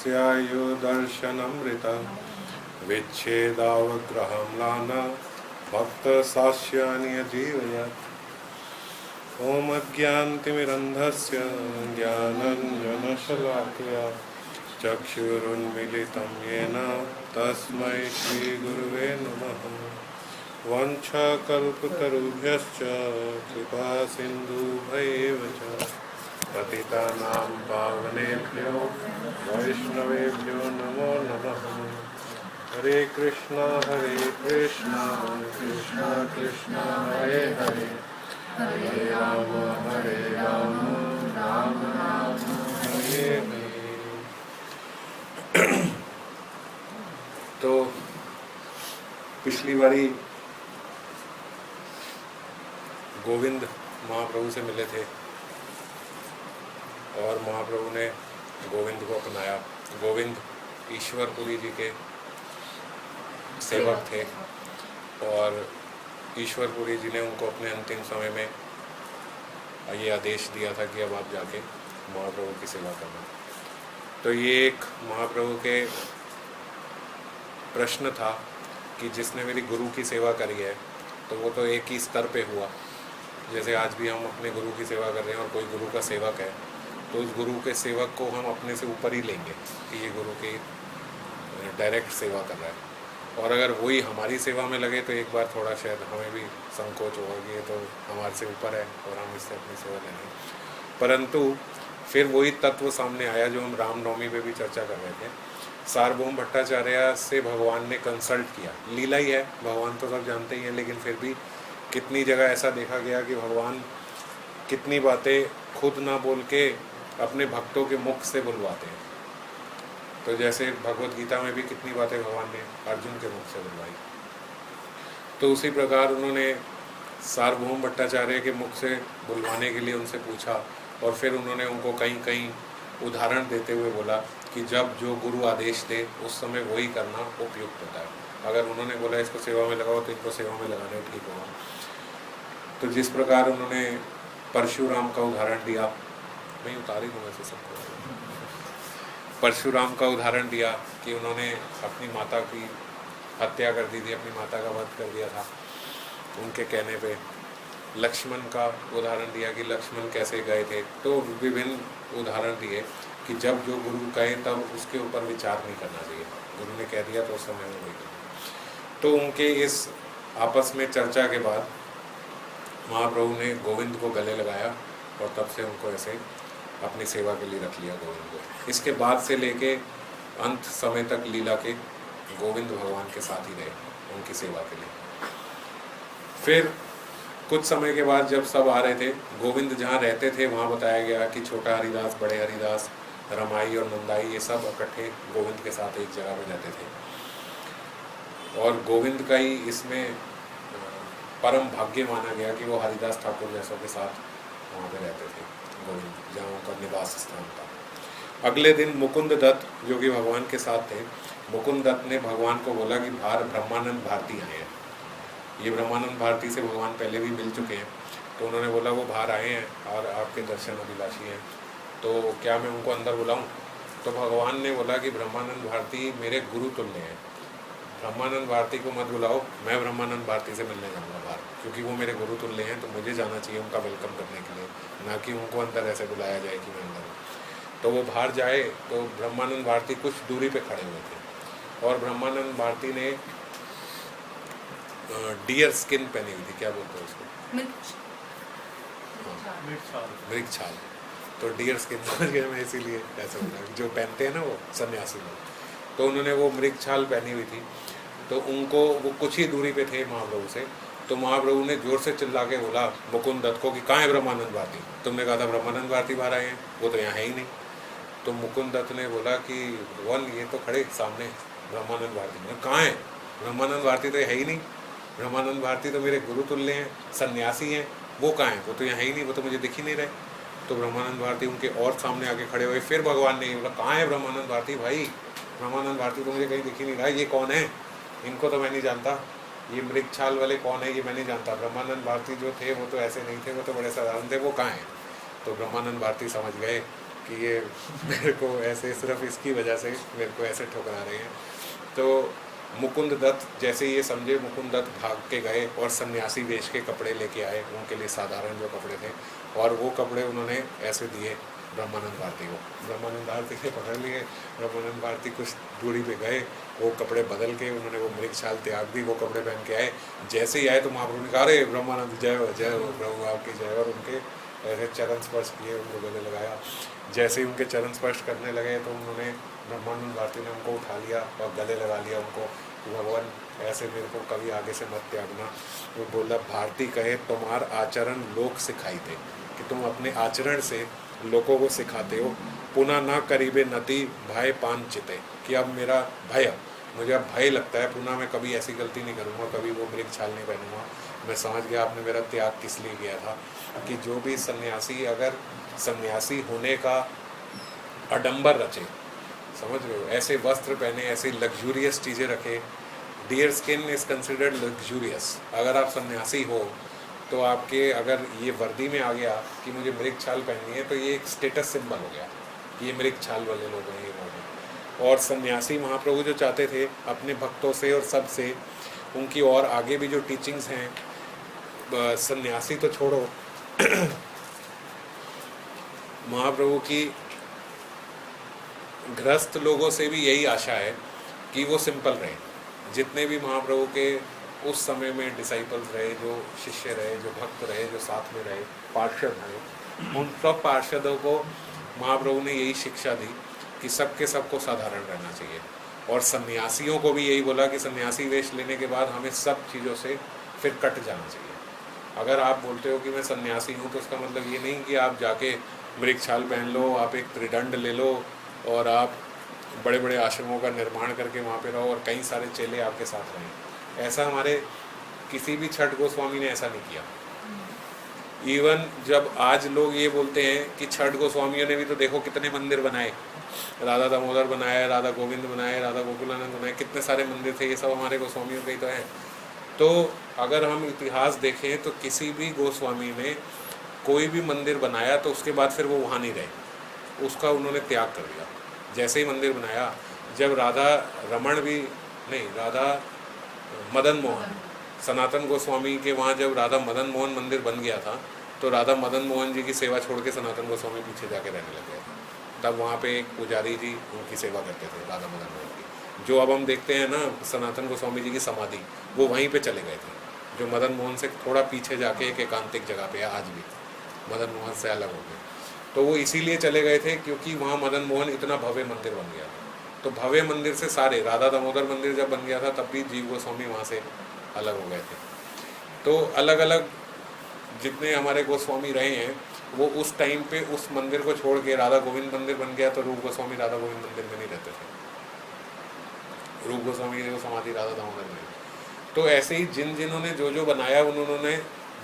स्यायो दर्शनमृता विच्छेदावग्रहम्लाना भक्तसास्यानि जीवयत्। ॐ अज्ञानतिमिरन्धस्य ज्ञानाञ्जनशलाकया चक्षुरुन्मीलितं येन तस्मै श्रीगुरुवे नमः। वाञ्छाकल्पतरुभ्यश्च कृपासिन्धुभ्यैव च पतितानां पावनेभ्यो वैष्णवेभ्यो नमो नमः। हरे कृष्णा कृष्णा कृष्णा हरे हरे, हरे राम राम राम हरे हरे। तो पिछली बारी गोविंद महाप्रभु से मिले थे और महाप्रभु ने गोविंद को अपनाया। गोविंद ईश्वरपुरी जी के सेवक थे और ईश्वरपुरी जी ने उनको अपने अंतिम समय में ये आदेश दिया था कि अब आप जाके महाप्रभु की सेवा करना। तो ये एक महाप्रभु के प्रश्न था कि जिसने मेरी गुरु की सेवा करी है तो वो तो एक ही स्तर पे हुआ। जैसे आज भी हम अपने गुरु की सेवा कर रहे हैं और कोई गुरु का सेवक है तो उस गुरु के सेवक को हम अपने से ऊपर ही लेंगे कि ये गुरु की डायरेक्ट सेवा कर रहा है। और अगर वही हमारी सेवा में लगे तो एक बार थोड़ा शायद हमें भी संकोच होगा कि ये तो हमारे से ऊपर है और हम इससे अपनी सेवा लेंगे। परंतु फिर वही तत्व सामने आया जो हम रामनवमी पे भी चर्चा कर रहे थे। सार्वभौम भट्टाचार्य से भगवान ने कंसल्ट किया। लीला ही है, भगवान तो सब जानते ही हैं, लेकिन फिर भी कितनी जगह ऐसा देखा गया कि भगवान कितनी बातें खुद ना बोल के अपने भक्तों के मुख से बुलवाते हैं। तो जैसे भगवत गीता में भी कितनी बातें भगवान ने अर्जुन के मुख से बुलवाई, तो उसी प्रकार उन्होंने सार्वभौम भट्टाचार्य के मुख से बुलवाने के लिए उनसे पूछा और फिर उन्होंने उनको कहीं कहीं उदाहरण देते हुए बोला कि जब जो गुरु आदेश दे उस समय वही करना उपयुक्त होता है। अगर उन्होंने बोला इसको सेवा में लगाओ तो इनको सेवा में लगाना ठीक होगा। तो जिस प्रकार उन्होंने परशुराम का उदाहरण दिया, मैं उतारी हूँ वैसे सबको, परशुराम का उदाहरण दिया कि उन्होंने अपनी माता की हत्या कर दी थी, अपनी माता का वध कर दिया था उनके कहने पे। लक्ष्मण का उदाहरण दिया कि लक्ष्मण कैसे गए थे। तो विभिन्न उदाहरण दिए कि जब जो गुरु कहे तब उसके ऊपर विचार नहीं करना चाहिए। गुरु ने कह दिया तो उस समय में वही करना। तो उनके इस आपस में चर्चा के बाद महाप्रभु ने गोविंद को गले लगाया और तब से उनको ऐसे अपनी सेवा के लिए रख लिया गोविंद को। इसके बाद से लेके अंत समय तक लीला के गोविंद भगवान के साथ ही रहे उनकी सेवा के लिए। फिर कुछ समय के बाद जब सब आ रहे थे, गोविंद जहाँ रहते थे वहाँ बताया गया कि छोटा हरिदास, बड़े हरिदास, रमाई और नंदाई ये सब इकट्ठे गोविंद के साथ एक जगह पे रहते थे। और गोविंद का ही इसमें परम भाग्य माना गया कि वो हरिदास ठाकुर जैसों के साथ वहाँ पे रहते थे गोविंद, जहाँ उनका निवास स्थान था। अगले दिन मुकुंद दत्त जो कि भगवान के साथ थे, मुकुंद दत्त ने भगवान को बोला कि ब्रह्मानंद भारती आए हैं। ये ब्रह्मानंद भारती से भगवान पहले भी मिल चुके हैं। तो उन्होंने बोला वो बाहर आए हैं और आपके दर्शन अभिलाषी हैं, तो क्या मैं उनको अंदर बुलाऊं? तो भगवान ने बोला कि ब्रह्मानंद भारती मेरे गुरु तुल्य हैं, ब्रह्मानंद भारती को मत बुलाओ, मैं ब्रह्मानंद भारती से मिलने जाऊँगा बाहर, क्योंकि वो मेरे गुरु तुल्य हैं। तो मुझे जाना चाहिए उनका वेलकम करने के लिए, ना कि उनको अंदर ऐसे बुलाया जाए कि मैं अंदर हूँ। तो वो बाहर जाए तो ब्रह्मानंद भारती कुछ दूरी पे खड़े हुए थे और ब्रह्मानंद भारती ने डियर स्किन पहनी हुई थी, क्या बोलते हैं उसको, मृग छाल। तो डियर स्किन समझ गया मैं, इसीलिए ऐसा बोला जो पहनते हैं ना वो सन्यासी लोग। तो उन्होंने वो मृग छाल पहनी हुई थी। तो उनको वो कुछ ही दूरी पे थे महाप्रभु से। तो महाप्रभु ने जोर से चिल्ला के बोला मुकुंद दत्त को कि कहाँ है ब्रह्मानंद भारती? तुमने कहा था ब्रह्मानंद भारती बाहर आए हैं, वो तो यहाँ है ही नहीं। तो मुकुंद दत्त ने बोला कि वन ये तो खड़े सामने ब्रह्मानंद भारती, कहाँ है? ब्रह्मानंद भारती तो है ही नहीं, ब्रह्मानंद भारती तो मेरे गुरु तुल्य हैं, सन्यासी हैं, वो कहाँ हैं? वो तो यहाँ है ही नहीं, वो तो मुझे दिख ही नहीं रहे। तो ब्रह्मानंद भारती उनके और सामने आके खड़े हुए। फिर भगवान ने बोला कहाँ है ब्रह्मानंद भारती? भाई ब्रह्मानंद भारती तो मुझे कहीं दिख ही नहीं रहा, ये कौन है? इनको तो मैं नहीं जानता, ये मृग छाल वाले कौन है ये मैं नहीं जानता। ब्रह्मानंद भारती जो थे वो तो ऐसे नहीं थे, वो तो बड़े साधारण थे, वो कहाँ हैं? तो ब्रह्मानंद भारती समझ गए कि ये मेरे को ऐसे सिर्फ इसकी वजह से मेरे को ऐसे ठुकरा रहे हैं। तो मुकुंद दत्त जैसे ये समझे, मुकुंद दत्त भाग के गए और सन्यासी वेश के कपड़े लेके आए, उनके लिए साधारण जो कपड़े थे, और वो कपड़े उन्होंने ऐसे दिए ब्रह्मानंद भारती को। ब्रह्मानंद भारती ने पकड़ लिए, ब्रह्मानंद भारती कुछ दूरी पे गए, वो कपड़े बदल के उन्होंने वो मृग छाल त्याग दी, वो कपड़े पहन के आए। जैसे ही आए तो महाप्रभु ने कहा, अरे ब्रह्मानंद जय हो, जय हो प्रभु आपकी जय, और उनके ऐसे चरण स्पर्श किए, उनको गले लगाया। जैसे ही उनके चरण स्पर्श करने लगे तो उन्होंने, ब्रह्मानंद भारती ने उनको उठा लिया और गले लगा लिया उनको, भगवान ऐसे मेरे को कभी आगे से मत त्यागना। वो बोला, भारती कहे तुम्हार आचरण लोक सिखाई थे, कि तुम अपने आचरण से लोगों को सिखाते हो। पुनः ना करीबे नती भय पान चिते, कि अब मेरा भय, मुझे अब भय लगता है, पुनः मैं कभी ऐसी गलती नहीं करूँगा, कभी वो मृग छाल नहीं पहनूंगा। मैं समझ गया आपने मेरा त्याग किस लिए किया था, कि जो भी सन्यासी अगर सन्यासी होने का आडंबर रचे, समझ रहे हो, ऐसे वस्त्र पहने, ऐसे लग्जूरियस चीज़ें रखे, dear skin is considered luxurious. अगर आप सन्यासी हो तो आपके अगर ये वर्दी में आ गया कि मुझे मृग छाल पहननी है, तो ये एक स्टेटस सिंबल हो गया, ये मृग छाल वाले लोग हैं, ये लोग हैं। और सन्यासी महाप्रभु जो चाहते थे अपने भक्तों से और सब से, उनकी और आगे भी जो टीचिंग्स हैं, सन्यासी तो छोड़ो, महाप्रभु की गृहस्थ लोगों से भी यही आशा है कि वो सिंपल रहे। जितने भी महाप्रभु के उस समय में डिसाइपल्स रहे, जो शिष्य रहे, जो भक्त रहे, जो साथ में रहे, पार्षद रहे, उन सब पार्षदों को महाप्रभु ने यही शिक्षा दी कि सबके सबको साधारण रहना चाहिए। और सन्यासियों को भी यही बोला कि सन्यासी वेश लेने के बाद हमें सब चीज़ों से फिर कट जाना चाहिए। अगर आप बोलते हो कि मैं सन्यासी हूँ, तो उसका मतलब ये नहीं कि आप जाके मृग छाल पहन लो, आप एक त्रिदंड ले लो और आप बड़े बड़े आश्रमों का निर्माण करके वहाँ पे रहो और कई सारे चेले आपके साथ रहें। ऐसा हमारे किसी भी छठ गोस्वामी ने ऐसा नहीं किया। इवन जब आज लोग ये बोलते हैं कि छठ गोस्वामियों ने भी तो देखो कितने मंदिर बनाए, राधा दामोदर बनाया, राधा गोविंद बनाए, राधा गोकुलानंद बनाए, कितने सारे मंदिर थे, ये सब हमारे गोस्वामियों के ही तो हैं। तो अगर हम इतिहास देखें तो किसी भी गोस्वामी ने कोई भी मंदिर बनाया तो उसके बाद फिर वो वहाँ नहीं रहे, उसका उन्होंने त्याग कर दिया। जैसे ही मंदिर बनाया, जब राधा रमण भी नहीं, राधा मदन मोहन, सनातन गोस्वामी के वहाँ जब राधा मदन मोहन मंदिर बन गया था, तो राधा मदन मोहन जी की सेवा छोड़ के सनातन गोस्वामी पीछे जाके रहने लग गए थे। तब वहाँ पे एक पुजारी जी उनकी सेवा करते थे, राधा मदन मोहन की। जो अब हम देखते हैं ना सनातन गोस्वामी जी की समाधि, वो वहीं पे चले गए थे, जो मदन मोहन से थोड़ा पीछे जाके एक एकांतिक जगह पे है, आज भी मदन मोहन से अलग हो गए। तो वो इसीलिए चले गए थे क्योंकि वहाँ मदन मोहन इतना भव्य मंदिर बन गया था। तो भव्य मंदिर से सारे, राधा दामोदर मंदिर जब बन गया था तब भी जीव गोस्वामी वहाँ से अलग हो गए थे। तो अलग अलग जितने हमारे गोस्वामी रहे हैं, वो उस टाइम पे उस मंदिर को छोड़ के राधा गोविंद मंदिर बन गया, तो रूप गोस्वामी राधा गोविंद मंदिर में नहीं रहते थे, रूप गोस्वामी की समाधि राधा दामोदर में। तो ऐसे ही जिन्होंने जो बनाया, उन्होंने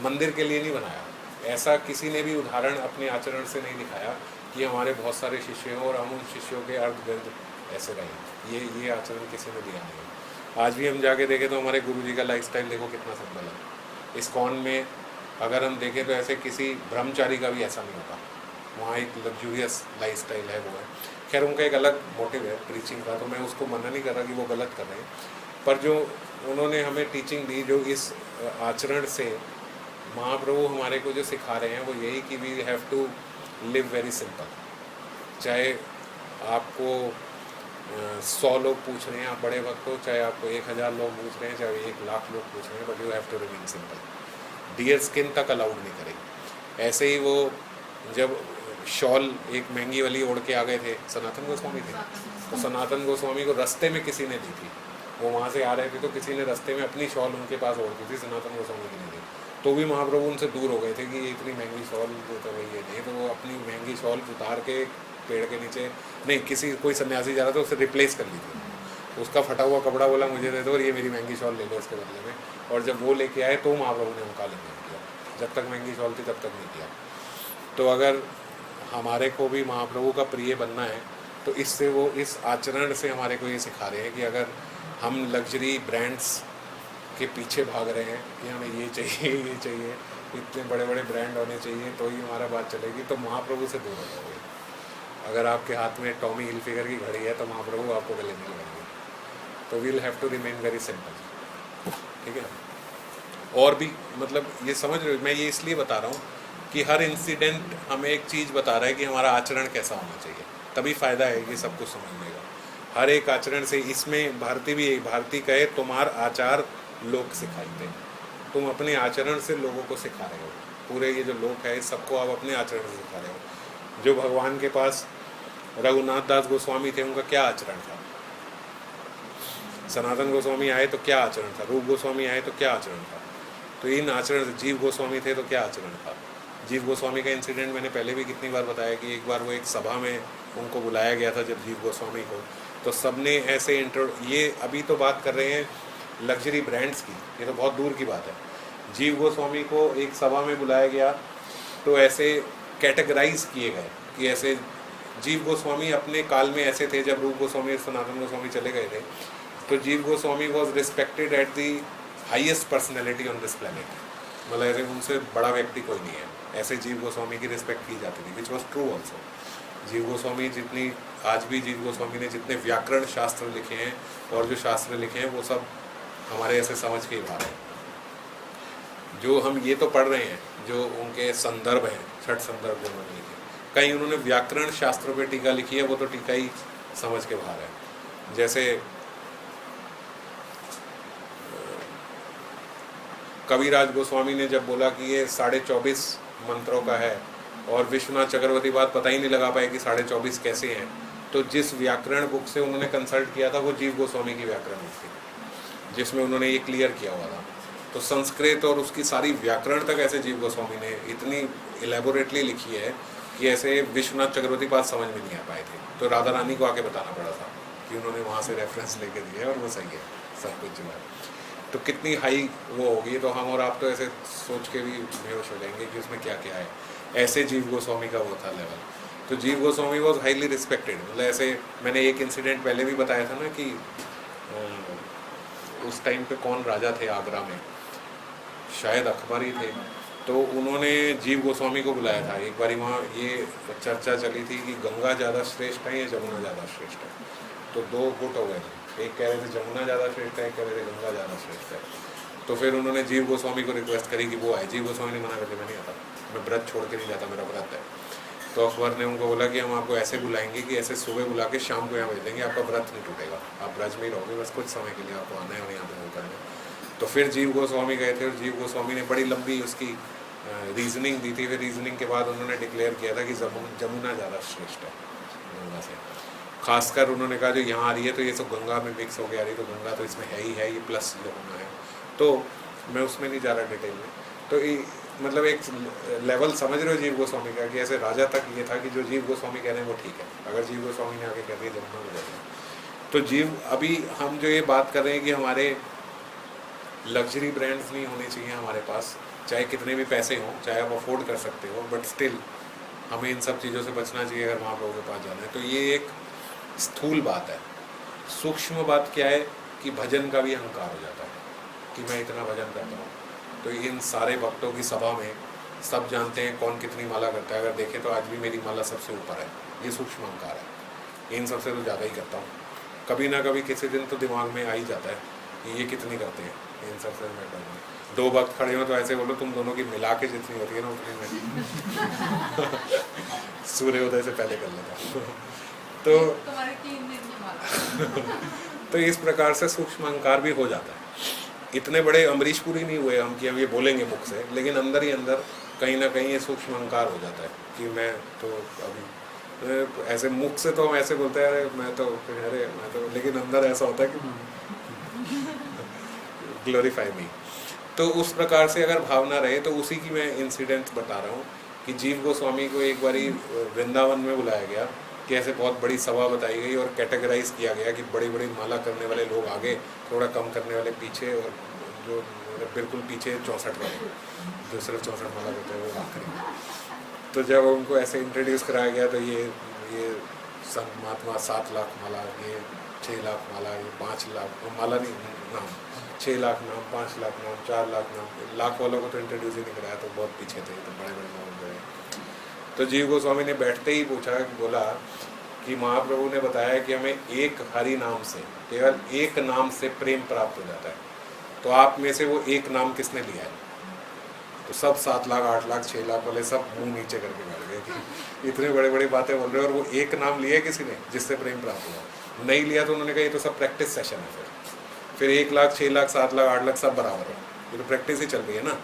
मंदिर के लिए नहीं बनाया। ऐसा किसी ने भी उदाहरण अपने आचरण से नहीं दिखाया कि हमारे बहुत सारे शिष्य हों और हम उन शिष्यों के अर्ध गिर्द ऐसे रहें। ये आचरण किसी ने दिया नहीं। आज भी हम जाके देखें तो हमारे गुरु जी का लाइफस्टाइल देखो कितना सिंपल है। इस्कॉन में अगर हम देखें तो ऐसे किसी ब्रह्मचारी का भी ऐसा नहीं होता, वहाँ एक लग्जूरियस लाइफस्टाइल है, वो है। खैर उनका एक अलग मोटिव है प्रीचिंग का, तो मैं उसको मना नहीं कर रहा कि वो गलत कर रहे हैं, पर जो उन्होंने हमें टीचिंग दी, जो इस आचरण से महाप्रभु हमारे को जो सिखा रहे हैं, वो यही कि we have to live very simple. चाहे आपको 100 लोग पूछ रहे हैं, आप बड़े भक्त हो, चाहे आपको 1000 लोग पूछ रहे हैं, चाहे 1,00,000 लोग पूछ रहे हैं, but you have to remain simple. Deer skin तक अलाउड नहीं करेगी। ऐसे ही वो जब शॉल एक महंगी वाली ओढ़ के आ गए थे, सनातन गोस्वामी थे, तो सनातन गोस्वामी को रास्ते में किसी ने दी थी। वो वहाँ से आ रहे थे तो किसी ने रास्ते में अपनी शॉल उनके पास ओढ़ दी थी, सनातन गोस्वामी की नहीं दी। तो भी महाप्रभु उनसे दूर हो गए थे कि ये इतनी महंगी शॉल तो भाई ये नहीं, तो वो अपनी महंगी शॉल उतार के पेड़ के नीचे, नहीं किसी कोई सन्यासी जा रहा था, उससे रिप्लेस कर ली थी। उसका फटा हुआ कपड़ा बोला मुझे दे दो और ये मेरी महंगी शॉल ले लो इसके बदले में। और जब वो लेके आए तो महाप्रभु ने उनका आलिंगन किया। जब तक महंगी शॉल थी तब तक नहीं किया। तो अगर हमारे को भी महाप्रभु का प्रिय बनना है, तो इससे वो इस आचरण से हमारे को ये सिखा रहे हैं कि अगर हम लग्जरी ब्रांड्स के पीछे भाग रहे हैं कि हमें ये चाहिए ये चाहिए, इतने बड़े बड़े ब्रांड होने चाहिए तो ही हमारा बात चलेगी, तो महाप्रभु से दूर हो जाओगे। अगर आपके हाथ में टॉमी हिलफिगर की घड़ी है तो महाप्रभु आपको गले नहीं लगाएंगे। तो we'll have to remain very simple, ठीक है। और भी मतलब ये समझ रहे हो, मैं ये इसलिए बता रहा हूँ कि हर इंसिडेंट हमें एक चीज़ बता रहा है कि हमारा आचरण कैसा होना चाहिए, तभी फ़ायदा है ये सब कुछ समझने का। हर एक आचरण से, इसमें भारती भी, भारती कहे तुम्हार आचार लोग सिखाते, तुम अपने आचरण से लोगों को सिखा रहे हो। पूरे ये जो लोक है सबको आप अपने आचरण से सिखा रहे हो। जो भगवान के पास रघुनाथ दास गोस्वामी थे, उनका क्या आचरण था? सनातन गोस्वामी आए तो क्या आचरण था? रूप गोस्वामी आए तो क्या आचरण था? तो इन आचरण से, जीव गोस्वामी थे तो क्या आचरण था? जीव गोस्वामी का इंसिडेंट मैंने पहले भी कितनी बार बताया कि एक बार वो एक सभा में उनको बुलाया गया था जब जीव गोस्वामी को, तो सबने ऐसे ये अभी तो बात कर रहे हैं लग्जरी ब्रांड्स की, ये तो बहुत दूर की बात है। जीव गोस्वामी को एक सभा में बुलाया गया तो ऐसे कैटेगराइज किए गए कि ऐसे जीव गोस्वामी अपने काल में ऐसे थे, जब रूप गोस्वामी और सनातन गोस्वामी चले गए थे तो जीव Goswami was respected at the highest personality on this planet, मतलब ऐसे उनसे बड़ा व्यक्ति कोई नहीं है, ऐसे जीव गोस्वामी की रिस्पेक्ट की जाती थी, विच वॉज ट्रू ऑल्सो। जीव गोस्वामी जितनी, आज भी जीव गोस्वामी ने जितने व्याकरण शास्त्र लिखे हैं और जो शास्त्र लिखे हैं वो सब हमारे ऐसे समझ के ही बाहर है। जो हम ये तो पढ़ रहे हैं जो उनके संदर्भ हैं, छठ संदर्भ जो उन्होंने लिखे, कहीं उन्होंने व्याकरण शास्त्रों पे टीका लिखी है, वो तो टीका ही समझ के बाहर है। जैसे कविराज गोस्वामी ने जब बोला कि ये 24.5 मंत्रों का है और विश्वनाथ चक्रवर्ती बात पता ही नहीं लगा पाए कि 24.5 कैसे हैं, तो जिस व्याकरण बुक से उन्होंने कंसल्ट किया था वो जीव गोस्वामी की व्याकरण बुक थी, जिसमें उन्होंने ये क्लियर किया हुआ था। तो संस्कृत और उसकी सारी व्याकरण तक ऐसे जीव गोस्वामी ने इतनी इलेबोरेटली लिखी है कि ऐसे विश्वनाथ चक्रवर्ती बात समझ में नहीं आ पाए थे, तो राधा रानी को आके बताना पड़ा था कि उन्होंने वहाँ से रेफरेंस लेके दिए और वो सही है सब कुछ जो है। तो कितनी हाई वो होगी, तो हम और आप तो ऐसे सोच के भी बेहोश हो जाएंगे कि उसमें क्या क्या है। ऐसे जीव गोस्वामी का वो था लेवल। तो जीव गोस्वामी वॉज हाईली रिस्पेक्टेड, मतलब ऐसे मैंने एक इंसिडेंट पहले भी बताया था ना कि उस टाइम पे कौन राजा थे आगरा में, शायद अकबर ही थे, तो उन्होंने जीव गोस्वामी को बुलाया था एक बारी। वहाँ ये चर्चा चली थी कि गंगा ज़्यादा श्रेष्ठ है या जमुना ज़्यादा श्रेष्ठ है, तो दो गुट हो गए थे, एक कह रहे थे जमुना ज़्यादा श्रेष्ठ है, एक कह रहे थे गंगा ज़्यादा श्रेष्ठ है। तो फिर उन्होंने जीव गोस्वामी को रिक्वेस्ट करी कि वो आए। जीव गोस्वामी ने मना कर दिया, मैं नहीं आता, मैं व्रत छोड़ के नहीं जाता, मेरा व्रत है। तो अकबर ने उनको बोला कि हम आपको ऐसे बुलाएंगे कि ऐसे सुबह बुला के शाम को यहाँ भेज देंगे, आपका व्रत नहीं टूटेगा, आप ब्रज में ही रहोगे, बस कुछ समय के लिए आपको आना है और यहाँ पे वो करना है। तो फिर जीव गोस्वामी गए थे और जीव गोस्वामी ने बड़ी लंबी उसकी रीजनिंग दी थी। फिर रीजनिंग के बाद उन्होंने डिक्लेयर किया था कि जमुना ज़्यादा श्रेष्ठ है गंगा से। खासकर उन्होंने कहा जो यहाँ आ रही है तो ये सब गंगा में मिक्स हो के आ रही है, तो गंगा तो इसमें है ही है, ये प्लस यमुना है। तो मैं उसमें नहीं जा रहा डिटेल में। तो ये मतलब एक लेवल समझ रहे हो जीव गोस्वामी का, कि ऐसे राजा तक ये था कि जो जीव गोस्वामी कह रहे हैं वो ठीक है, अगर जीव गोस्वामी ने आगे कह दिया जमुना हो जाएगा। तो जीव, अभी हम जो ये बात कर रहे हैं कि हमारे लग्जरी ब्रांड्स नहीं होने चाहिए हमारे पास, चाहे कितने भी पैसे हों, चाहे आप अफोर्ड कर सकते हो, बट स्टिल हमें इन सब चीज़ों से बचना चाहिए अगर महाप्रभु के पास जाना है। तो ये एक स्थूल बात है। सूक्ष्म बात क्या है कि भजन का भी अहंकार हो जाता है कि मैं इतना भजन करता हूँ। तो इन सारे भक्तों की सभा में सब जानते हैं कौन कितनी माला करता है, अगर देखें तो आज भी मेरी माला सबसे ऊपर है, ये सूक्ष्म अहंकार है। इन सबसे तो ज़्यादा ही करता हूँ, कभी ना कभी किसी दिन तो दिमाग में आ ही जाता है कि ये कितनी करते हैं, इन सबसे मैं करता हूँ। दो भक्त खड़े हो तो ऐसे बोलो तुम दोनों की मिला के जितनी होती है ना उतनी मैं सूर्योदय से पहले कर लेता तो तो इस प्रकार से सूक्ष्म अहंकार भी हो जाता है। इतने बड़े अमरीश पुरी नहीं हुए हम कि हम ये बोलेंगे मुख से, लेकिन अंदर ही अंदर कहीं ना कहीं ये सूक्ष्म अहंकार हो जाता है कि मैं तो अभी ऐसे मुख से तो हम ऐसे बोलते हैं अरे मैं तो, लेकिन अंदर ऐसा होता है कि ग्लोरीफाई मी। तो उस प्रकार से अगर भावना रहे, तो उसी की मैं इंसिडेंट बता रहा हूँ कि जीव गोस्वामी को एक बारी वृंदावन में बुलाया गया कि ऐसे बहुत बड़ी सभा बताई गई और कैटेगराइज किया गया कि बड़ी बड़ी माला करने वाले लोग आगे, थोड़ा कम करने वाले पीछे, और जो बिल्कुल पीछे 64 वाले जो सिर्फ 64 माला करते हैं वो आखिरी। तो जब उनको ऐसे इंट्रोड्यूस कराया गया तो ये संत महात्मा 7 लाख माला, ये 6 लाख माला, ये 5 लाख माला नहीं नाम, 6 लाख नाम, 5 लाख नाम, 4 लाख नाम। लाख वालों को तो इंट्रोड्यूस ही नहीं कराया, तो बहुत पीछे थे, तो बड़े बड़े नाम गए। तो जीव गोस्वामी ने बैठते ही पूछा, बोला कि महाप्रभु ने बताया कि हमें एक हरि नाम से, केवल एक नाम से प्रेम प्राप्त हो जाता है, तो आप में से वो एक नाम किसने लिया है? तो सब 7 लाख 8 लाख 6 लाख वाले सब मुंह नीचे करके बैठ गए कि इतने बड़े बड़ी बातें बोल रहे हैं और वो एक नाम लिया किसी ने जिससे प्रेम प्राप्त हुआ। नहीं लिया तो उन्होंने कहा ये तो सब प्रैक्टिस सेशन है। फिर 1 लाख 6 लाख 7 लाख 8 लाख सब बराबर है, ये तो प्रैक्टिस ही चल रही है ना।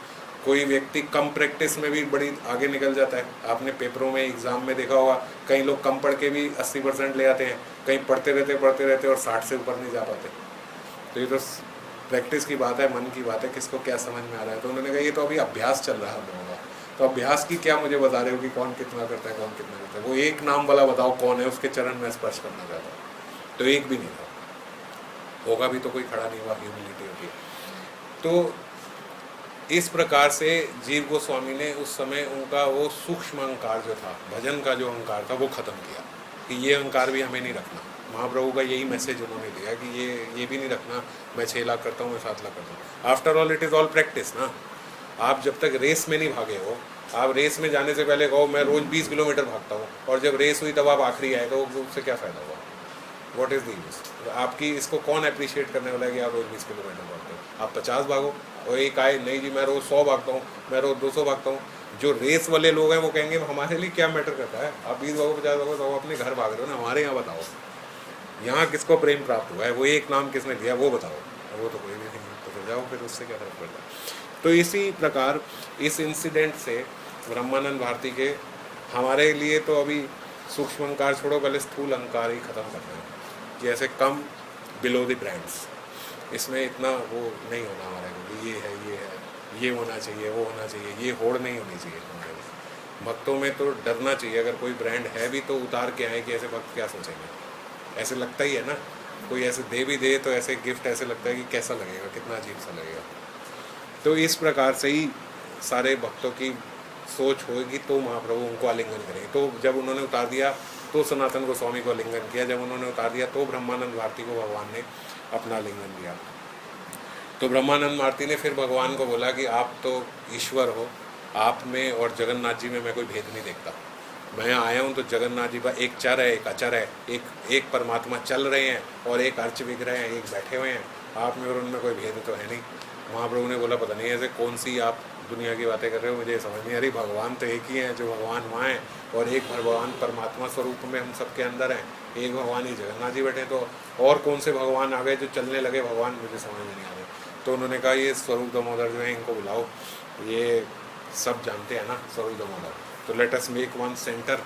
कोई व्यक्ति कम प्रैक्टिस में भी बड़ी आगे निकल जाता है। आपने पेपरों में एग्जाम में देखा होगा, कई लोग कम पढ़ के भी 80% ले आते हैं, कहीं पढ़ते रहते और 60 से ऊपर नहीं जा पाते। तो ये तो प्रैक्टिस की बात है, मन की बात है, किसको क्या समझ में आ रहा है। तो उन्होंने कहा ये तो अभी अभ्यास चल रहा है हम लोगों का, तो अभ्यास की क्या मुझे बता रहे हो कि कौन कितना करता है, कौन कितना करता है। वो एक नाम वाला बताओ कौन है, उसके चरण में स्पर्श करना चाहता है। तो एक भी नहीं था, होगा भी तो कोई खड़ा नहीं हुआ, ह्यूमिलिटी होती। तो इस प्रकार से जीव गोस्वामी ने उस समय उनका वो सूक्ष्म अहंकार जो था, भजन का जो अहंकार था, वो खत्म किया कि ये अहंकार भी हमें नहीं रखना। महाप्रभु का यही मैसेज उन्होंने दिया कि ये भी नहीं रखना, मैं 6 लाख करता हूँ, मैं 7 लाख करता हूँ। After all it is all practice ना। आप जब तक रेस में नहीं भागे हो, आप रेस में जाने से पहले कहो मैं रोज़ 20 किलोमीटर भागता हूँ, और जब रेस हुई तब आप आखिरी आए, तो उससे क्या फ़ायदा हुआ? What is the use? आपकी इसको कौन अप्रिशिएट करने वाला है कि आप रोज़ 20 किलोमीटर भागते हो? आप 50 भागो, और एक आए नहीं जी मैं रोज़ 100 भागता हूँ, मैं रोज़ 200 भागता हूँ। जो रेस वाले लोग हैं वो कहेंगे हमारे लिए क्या मैटर करता है, आप 20 भागो 50 भागो, तो अपने घर भाग रहे हो ना। हमारे यहाँ बताओ, यहाँ किसको प्रेम प्राप्त हुआ है, वो एक नाम किसने लिया वो बताओ। वो तो कोई भी नहीं, तो फिर जाओ, फिर उससे क्या फर्क पड़ता है। तो इसी प्रकार इस इंसिडेंट से ब्रह्मानंद भारती के हमारे लिए तो अभी सूक्ष्म अहंकार छोड़ो, पहले स्थूल अहंकार ही खत्म करना है कि ऐसे कम बिलो द ब्रांड्स, इसमें इतना वो नहीं होना हमारे को, ये है ये होना चाहिए, वो होना चाहिए, ये होड़ नहीं होनी चाहिए हमारे को। भक्तों में तो डरना चाहिए, अगर कोई ब्रांड है भी तो उतार के आए कि ऐसे भक्त क्या सोचेंगे। ऐसे लगता ही है ना, कोई ऐसे दे भी दे तो ऐसे गिफ्ट ऐसे लगता है कि कैसा लगेगा, कितना अजीब सा लगेगा। तो इस प्रकार से ही सारे भक्तों की सोच होगी तो महाप्रभु उनको आलिंगन करेंगे। तो जब उन्होंने उतार दिया तो सनातन गोस्वामी को आलिंगन किया, जब उन्होंने उतार दिया तो ब्रह्मानंद भारती को भगवान ने अपना आलिंगन दिया। तो ब्रह्मानंद भारती ने फिर भगवान को बोला कि आप तो ईश्वर हो, आप में और जगन्नाथ जी में मैं कोई भेद नहीं देखता। मैं आया हूँ तो जगन्नाथ जी का एक चर है, एक अचर है, एक परमात्मा चल रहे हैं और एक अर्च विग्रह हैं, एक बैठे हुए हैं। आप में और उनमें कोई भेद तो है नहीं। महाप्रभु ने बोला पता नहीं ऐसे कौन सी आप दुनिया की बातें कर रहे हो, मुझे समझ नहीं आ रही। भगवान तो एक ही हैं, जो भगवान वहाँ हैं, और एक भगवान परमात्मा स्वरूप में हम सबके अंदर हैं, एक भगवान ही जगन्नाथ जी बैठे। तो और कौन से भगवान आ गए जो चलने लगे भगवान, मुझे समझ में नहीं आ रहे। तो उन्होंने कहा ये स्वरूप दामोदर जो है इनको बुलाओ, ये सब जानते हैं ना स्वरूप दामोदर, तो let us make one centre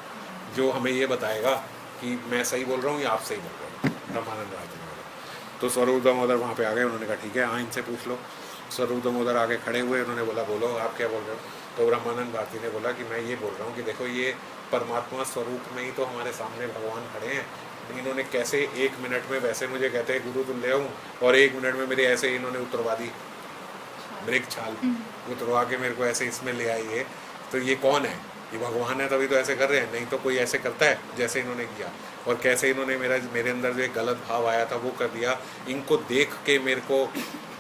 जो हमें ये बताएगा कि मैं सही बोल रहा हूँ या आप सही बोल रहे हो। ब्रह्मानंद भारती ने बोला। तो स्वरूप दामोदर वहाँ पे आ गए। उन्होंने कहा ठीक है, हाँ इनसे पूछ लो। स्वरूप दामोदर आगे खड़े हुए, उन्होंने बोला बोलो आप क्या बोल रहे हो। तो ब्रह्मानंद भारती ने बोला कि मैं ये बोल रहा हूँ कि देखो ये परमात्मा स्वरूप में ही तो हमारे सामने भगवान खड़े हैं। इन्होंने कैसे 1 मिनट में वैसे मुझे कहते हैं गुरु तुल्य हूँ, और 1 मिनट में मेरे ऐसे इन्होंने उतरवा दी मृग छाल, उतरवा के मेरे को ऐसे इसमें ले आई है। तो ये कौन है? ये भगवान है, तभी तो ऐसे कर रहे हैं, नहीं तो कोई ऐसे करता है जैसे इन्होंने किया। और कैसे इन्होंने मेरे अंदर जो एक गलत भाव आया था वो कर दिया। इनको देख के मेरे को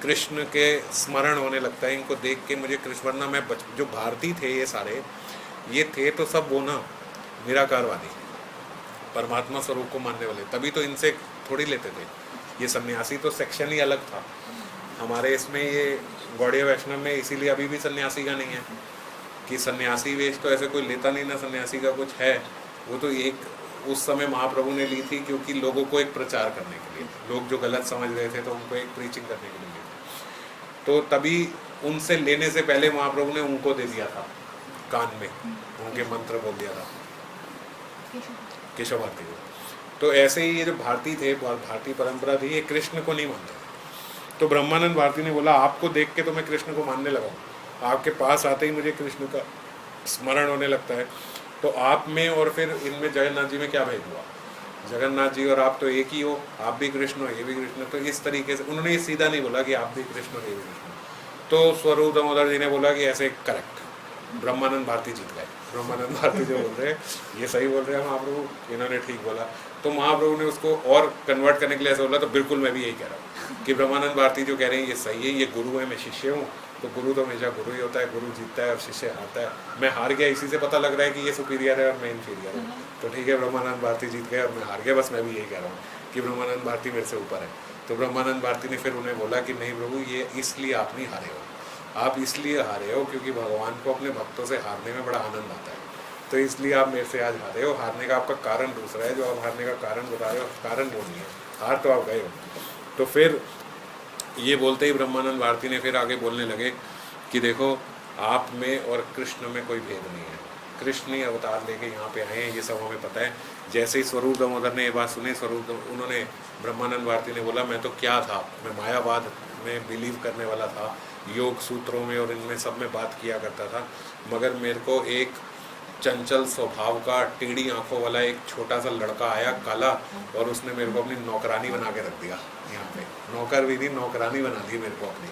कृष्ण के स्मरण होने लगता है, इनको देख के मुझे कृष्ण, वरना मैं जो भारती थे ये सारे, ये थे तो सब वो ना निराकारवादी परमात्मा स्वरूप को मानने वाले, तभी तो इनसे थोड़ी लेते थे। ये सन्यासी तो सेक्शन ही अलग था हमारे इसमें, ये गौड़ीय वैष्णव में, इसीलिए अभी भी सन्यासी का नहीं है कि सन्यासी वेश तो ऐसे कोई लेता नहीं ना, सन्यासी का कुछ है। वो तो एक उस समय महाप्रभु ने ली थी क्योंकि लोगों को एक प्रचार करने के लिए, लोग जो गलत समझ रहे थे तो उनको एक प्रीचिंग करने के लिए ली थी। तो तभी उनसे लेने से पहले महाप्रभु ने उनको दे दिया था, कान में उनके मंत्र बोल दिया था केशव भारती को। तो ऐसे ही ये जो भारती थे, भारतीय परंपरा थी, ये कृष्ण को नहीं मानते। तो ब्रह्मानंद भारती ने बोला आपको देख के तो मैं कृष्ण को मानने लगा हूँ, आपके पास आते ही मुझे कृष्ण का स्मरण होने लगता है। तो आप में और फिर इनमें जगन्नाथ जी में क्या भेद हुआ? जगन्नाथ जी और आप तो एक ही हो, आप भी कृष्ण हो, ये भी कृष्ण। तो इस तरीके से उन्होंने ये सीधा नहीं बोला कि आप भी कृष्ण हो, ये भी कृष्ण। तो स्वरूप दामोदर जी ने बोला कि ऐसे करेक्ट, ब्रह्मानंद भारती जीत गए। ब्रह्मानंद भारती जो बोल रहे हैं ये सही बोल रहे हैं महाप्रभु, इन्होंने ठीक बोला। तो महाप्रभु ने उसको और कन्वर्ट करने के लिए ऐसा बोला, तो बिल्कुल मैं भी यही कह रहा हूँ कि ब्रह्मानंद भारती जो कह रहे हैं ये सही है, ये गुरु है, मैं शिष्य हूँ, तो गुरु तो हमेशा गुरु ही होता है, गुरु जीतता है और शिष्य हारता है। मैं हार गया, इसी से पता लग रहा है कि ये सुपीरियर है और मैं इन्फीरियर हूँ। तो ठीक है, ब्रह्मानंद भारती जीत गए और मैं हार गया, बस मैं भी यही कह रहा हूँ कि ब्रह्मानंद भारती मेरे से ऊपर है। तो ब्रह्मानंद भारती ने फिर उन्हें बोला कि नहीं प्रभु, ये इसलिए आप नहीं हारे हो, आप इसलिए हारे हो क्योंकि भगवान को अपने भक्तों से हारने में बड़ा आनंद आता है, तो इसलिए आप मेरे से आज हारे हो। हारने का आपका कारण दूसरा है, जो आप हारने का कारण बता रहे हो कारण वो नहीं है, हार तो आप गए हो। तो फिर ये बोलते ही ब्रह्मानंद भारती ने फिर आगे बोलने लगे कि देखो, आप में और कृष्ण में कोई भेद नहीं है, कृष्ण ही अवतार लेके यहाँ पे आए हैं, ये सब हमें पता है। जैसे ही स्वरूप दामोदर ने ये बात सुनी, उन्होंने ब्रह्मानंद भारती ने बोला मैं तो क्या था, मैं मायावाद में बिलीव करने वाला था, योग सूत्रों में और इनमें सब में बात किया करता था, मगर मेरे को एक चंचल स्वभाव का टेढ़ी आंखों वाला एक छोटा सा लड़का आया काला, और उसने मेरे को अपनी नौकरानी बना के रख दिया। यहाँ पे नौकर भी नहीं, नौकरानी बना दी मेरे को अपनी।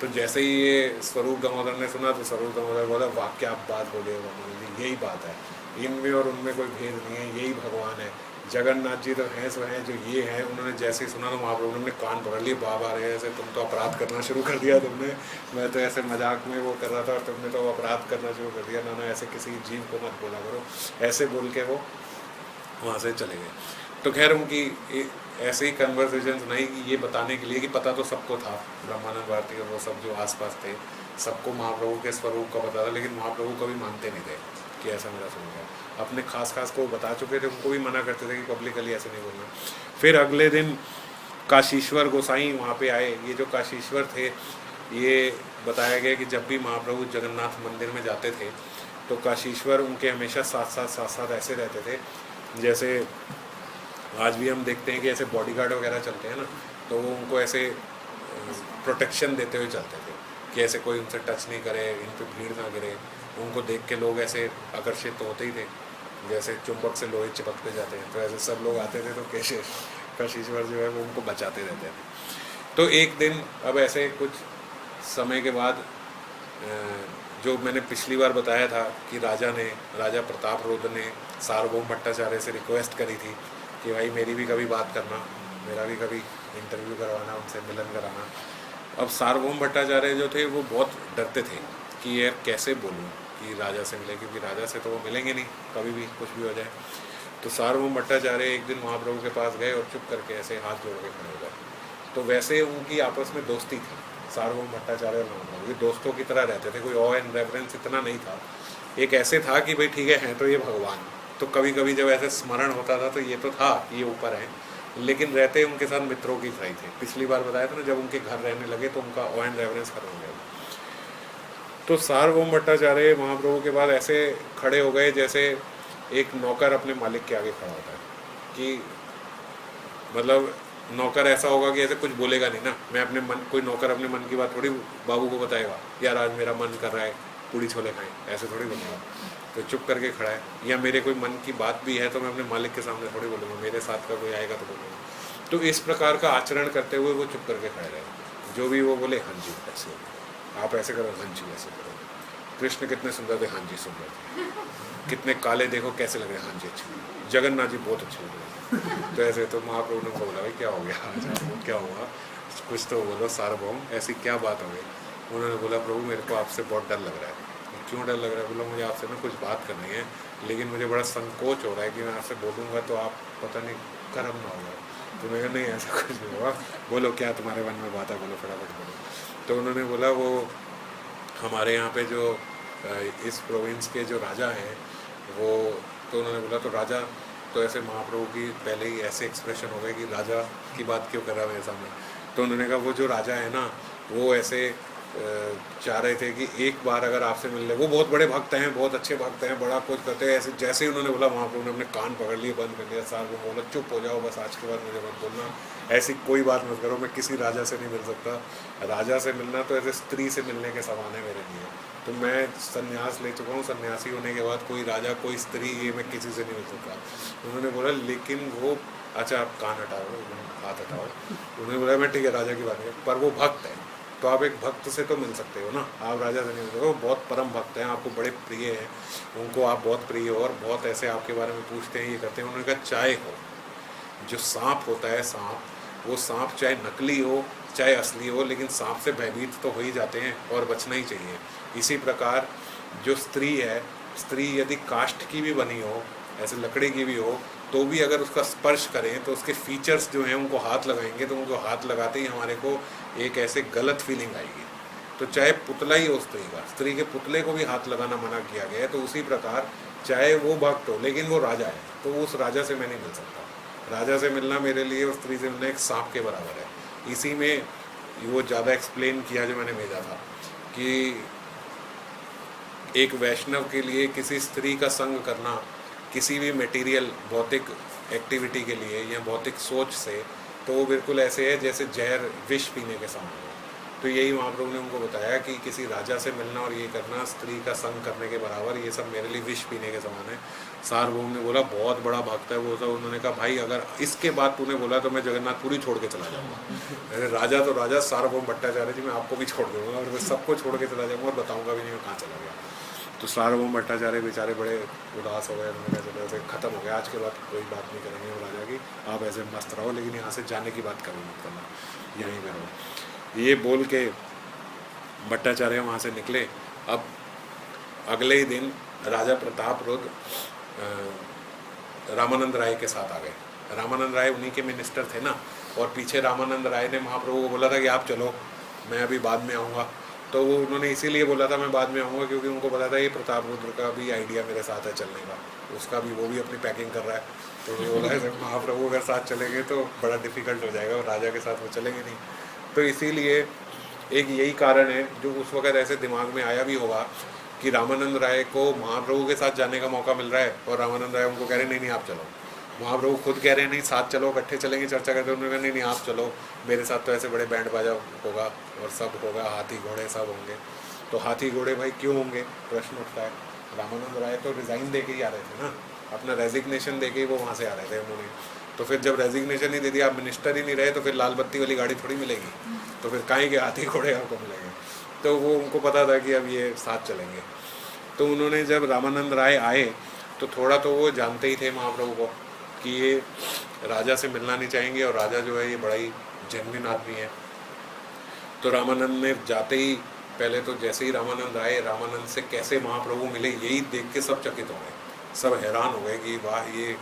तो जैसे ही ये स्वरूप दामोदर ने सुना तो स्वरूप दामोदर बोला वाह क्या आप बात बोले हो जी, यही बात है, इनमें और उनमें कोई भेद नहीं है, यही भगवान है। जगन्नाथ जी तो हैं सो हैं जो ये हैं। उन्होंने जैसे ही सुना तो महाप्रभु ने कान पकड़ लिए, बाबा रे ऐसे तुम तो अपराध करना शुरू कर दिया तुमने, मैं तो ऐसे मजाक में वो कर रहा था और तुमने तो अपराध करना शुरू कर दिया, ना ऐसे किसी जीव को मत बोला करो, ऐसे बोल के वो वहाँ से चले गए। तो खैर उनकी ऐसे ही कन्वर्सेशन नहीं, ये बताने के लिए कि पता तो सबको था, ब्रह्मानंद भारती और वो सब जो आसपास थे सबको महाप्रभु के स्वरूप का पता था, लेकिन महाप्रभु कभी मानते नहीं थे कि ऐसा मेरा स्वरूप है। अपने खास को बता चुके थे, उनको भी मना करते थे कि पब्लिकली ऐसे नहीं बोलना। फिर अगले दिन काशीश्वर गोसाई वहाँ पे आए। ये जो काशीश्वर थे, ये बताया गया कि जब भी महाप्रभु जगन्नाथ मंदिर में जाते थे तो काशीश्वर उनके हमेशा साथ ऐसे रहते थे, जैसे आज भी हम देखते हैं कि ऐसे बॉडीगार्ड वगैरह चलते हैं ना, तो वो उनको ऐसे प्रोटेक्शन देते हुए चलते थे कि ऐसे कोई उनसे टच नहीं करे, इन पर भीड़ ना गिरे। उनको देख के लोग ऐसे आकर्षित तो होते ही थे, जैसे चुंबक से लोहे चिपकते जाते हैं, तो ऐसे सब लोग आते थे, तो कैसे काशीश्वर जो है वो उनको बचाते रहते थे। तो एक दिन अब ऐसे कुछ समय के बाद, जो मैंने पिछली बार बताया था कि राजा प्रताप रुद्र ने सार्वभौम भट्टाचार्य से रिक्वेस्ट करी थी कि भाई मेरी भी कभी बात करना, मेरा भी कभी इंटरव्यू करवाना, उनसे मिलन कराना। अब सार्वभौम भट्टाचार्य जो थे वो बहुत डरते थे कि यार कैसे बोलूँ कि राजा से मिले, क्योंकि राजा से तो वो मिलेंगे नहीं, कभी भी कुछ भी हो जाए। तो सार्वभौम भट्टाचार्य एक दिन महाप्रभु के पास गए और चुप करके ऐसे हाथ जोड़ के खड़े हो गए। तो वैसे उनकी आपस में दोस्ती थी, सार्वभौम भट्टाचार्य और महाप्रभु ये दोस्तों की तरह रहते थे, कोई ऑ एंड रेफरेंस इतना नहीं था। एक ऐसे था कि भाई ठीक है हैं तो ये भगवान, तो कभी कभी जब ऐसे स्मरण होता था तो ये तो था कि ये ऊपर है, लेकिन रहते उनके साथ मित्रों की तरह थे। पिछली बार बताया था ना, जब उनके घर रहने लगे तो उनका ऑ एंड रेफरेंस खत्म हो गया। तो सार्वभौम भट्टाचार्य महाप्रभु के बाद ऐसे खड़े हो गए जैसे एक नौकर अपने मालिक के आगे खड़ा होता है, कि मतलब नौकर ऐसा होगा कि ऐसे कुछ बोलेगा नहीं ना, मैं अपने मन, कोई नौकर अपने मन की बात थोड़ी बाबू को बताएगा, यार आज मेरा मन कर रहा है पूड़ी छोले खाएं, ऐसे थोड़ी बोलेगा। तो चुप करके खड़ा है। या मेरे कोई मन की बात भी है तो मैं अपने मालिक के सामने थोड़ी बोलूँगा, मेरे साथ का कोई आएगा तो बोलूँगा। तो इस प्रकार का आचरण करते हुए वो चुप करके खड़े रहे। जो भी वो बोले हाँ जी ऐसे, आप ऐसे करो, हाँ जी ऐसे करो। कृष्ण कितने सुंदर थे, हाँ जी सुंदर थे। कितने काले देखो कैसे लग रहे हैं, हाँ जी अच्छे। जगन्नाथ जी बहुत अच्छे लग रहे। तो ऐसे तो महाप्रभु ने बोला भाई क्या हो गया, क्या हुआ, कुछ तो बोलो सार्वभौम, ऐसी क्या बात हो गई। उन्होंने बोला प्रभु मेरे को आपसे बहुत डर लग रहा है। क्यों डर लग रहा है? बोला मुझे आपसे ना कुछ बात करनी है, लेकिन मुझे बड़ा संकोच हो रहा है कि मैं आपसे बोलूँगा तो आप पता नहीं कर्म ना होगा। तो मैं नहीं ऐसा कुछ नहीं हुआ, बोलो क्या तुम्हारे मन में बात है, बोलो फटाफट बोलो। तो उन्होंने बोला वो हमारे यहाँ पे जो इस प्रोविंस के जो राजा हैं वो, तो उन्होंने बोला तो राजा, तो ऐसे महाप्रभु की पहले ही ऐसे एक्सप्रेशन हो गए कि राजा की बात क्यों कर रहा है मेरे सामने। तो उन्होंने कहा वो जो राजा है ना वो ऐसे चाह रहे थे कि एक बार अगर आपसे मिल ले, वो बहुत बड़े भक्त हैं, बहुत अच्छे भक्त हैं, बड़ा कुछ करते हैं। ऐसे जैसे ही उन्होंने बोला महाप्रभु ने अपने कान पकड़ लिए, बंद कर दिया। साहब को बोला चुप हो जाओ बस, आज के बाद मुझे मत बोलना, ऐसी कोई बात मत करो, मैं किसी राजा से नहीं मिल सकता। राजा से मिलना तो ऐसे स्त्री से मिलने के समान है मेरे लिए। तो मैं संन्यास ले चुका हूँ, सन्यासी होने के बाद कोई राजा कोई स्त्री ये मैं किसी से नहीं मिल सकता। उन्होंने बोला लेकिन वो, अच्छा आप कान हटाओ, हाथ हटाओ। उन्होंने बोला मैं ठीक है राजा की बात है, पर वो भक्त है, तो आप एक भक्त से तो मिल सकते हो ना, आप राजा से नहीं मिल सकते। वो बहुत परम भक्त हैं, आपको बड़े प्रिय हैं, उनको आप बहुत प्रिय हो और बहुत ऐसे आपके बारे में पूछते हैं, ये करते हैं। उन्होंने कहा चाहे हो, जो सांप होता है सांप, वो सांप चाहे नकली हो चाहे असली हो, लेकिन सांप से भयभीत तो हो ही जाते हैं और बचना ही चाहिए। इसी प्रकार जो स्त्री है, स्त्री यदि काष्ठ की भी बनी हो, ऐसे लकड़ी की भी हो, तो भी अगर उसका स्पर्श करें तो उसके फीचर्स जो हैं उनको हाथ लगाएंगे तो उनको हाथ लगाते ही हमारे को एक ऐसे गलत फीलिंग आएगी। तो चाहे पुतला ही हो स्त्री का, स्त्री के पुतले को भी हाथ लगाना मना किया गया है। तो उसी प्रकार चाहे वो भक्त हो लेकिन वो राजा है, तो उस राजा से मैं नहीं मिल सकता। राजा से मिलना मेरे लिए और स्त्री से मिलना एक सांप के बराबर है। इसी में वो ज़्यादा एक्सप्लेन किया जो मैंने भेजा था कि एक वैष्णव के लिए किसी स्त्री का संग करना किसी भी मटेरियल भौतिक एक्टिविटी के लिए या भौतिक सोच से, तो वो बिल्कुल ऐसे है जैसे जहर विष पीने के समान हो। तो यही महाप्रभु ने उनको बताया कि किसी राजा से मिलना और ये करना स्त्री का संग करने के बराबर, ये सब मेरे लिए विष पीने के समान है। सार्वभौम ने बोला बहुत बड़ा भक्त है वो सब। उन्होंने कहा भाई अगर इसके बाद तूने बोला तो मैं जगन्नाथपुरी छोड़ के चला जाऊँगा। अरे राजा तो राजा सार्वभौम भट्टाचार्य जी, मैं आपको भी छोड़ दूँगा और मैं सबको छोड़ के चला जाऊँगा और बताऊँगा भी नहीं मैं कहाँ चला गया। तो सार्वभौम भट्टाचार्य बेचारे बड़े उदास हो गए। उन्होंने कहा चलो ऐसे ख़त्म हो गया, आज के बाद कोई बात नहीं करेंगे वो राजा की, आप ऐसे मस्त रहो लेकिन यहाँ से जाने की बात कभी मत करना, यहीं पे रहो। ये बोल के भट्टाचार्य वहाँ से निकले। अब अगले ही दिन राजा प्रताप रुद्र रामानंद राय के साथ आ गए। रामानंद राय उन्हीं के मिनिस्टर थे ना, और पीछे रामानंद राय ने महाप्रभु को बोला था कि आप चलो, मैं अभी बाद में आऊँगा। तो वो उन्होंने इसीलिए बोला था मैं बाद में आऊँगा क्योंकि उनको पता था ये प्रताप रुद्र का भी आइडिया मेरे साथ है चलने का, उसका भी, वो भी अपनी पैकिंग कर रहा है। तो वो बोला है महाप्रभु अगर साथ चलेंगे तो बड़ा डिफिकल्ट हो जाएगा और राजा के साथ वो चलेंगे नहीं। तो इसीलिए एक यही कारण है जो उस वक्त ऐसे दिमाग में आया भी होगा कि रामानंद राय को महाप्रभु के साथ जाने का मौका मिल रहा है और रामानंद राय उनको कह रहे नहीं आप चलो। महाप्रभु खुद कह रहे हैं नहीं साथ चलो, इकट्ठे चलेंगे, चर्चा करते। उन्होंने कहा नहीं आप चलो, मेरे साथ तो ऐसे बड़े बैंड बाजा होगा और सब होगा, हाथी घोड़े सब होंगे। तो हाथी घोड़े भाई क्यों होंगे, प्रश्न उठता है। रामानंद राय तो रिज़ाइन दे के ही आ रहे थे ना, अपना रेजिग्नेशन दे के ही वो वहाँ से आ रहे थे उन्होंने। तो फिर जब रेजिग्नेशन ही दे दिया, आप मिनिस्टर ही नहीं रहे, तो फिर लाल बत्ती वाली गाड़ी थोड़ी मिलेगी, तो फिर काहे के हाथी घोड़े आपको मिलेंगे। तो वो उनको पता था कि अब ये साथ चलेंगे। तो उन्होंने जब रामानंद राय आए तो थोड़ा तो वो जानते ही थे महाप्रभु को कि ये राजा से मिलना नहीं चाहेंगे और राजा जो है ये बड़ा ही जेन्युइन आदमी है। तो रामानंद ने जाते ही पहले तो जैसे ही रामानंद आए, रामानंद से कैसे महाप्रभु मिले यही देख के सब चकित हो गए, सब हैरान हो गए कि वाह ये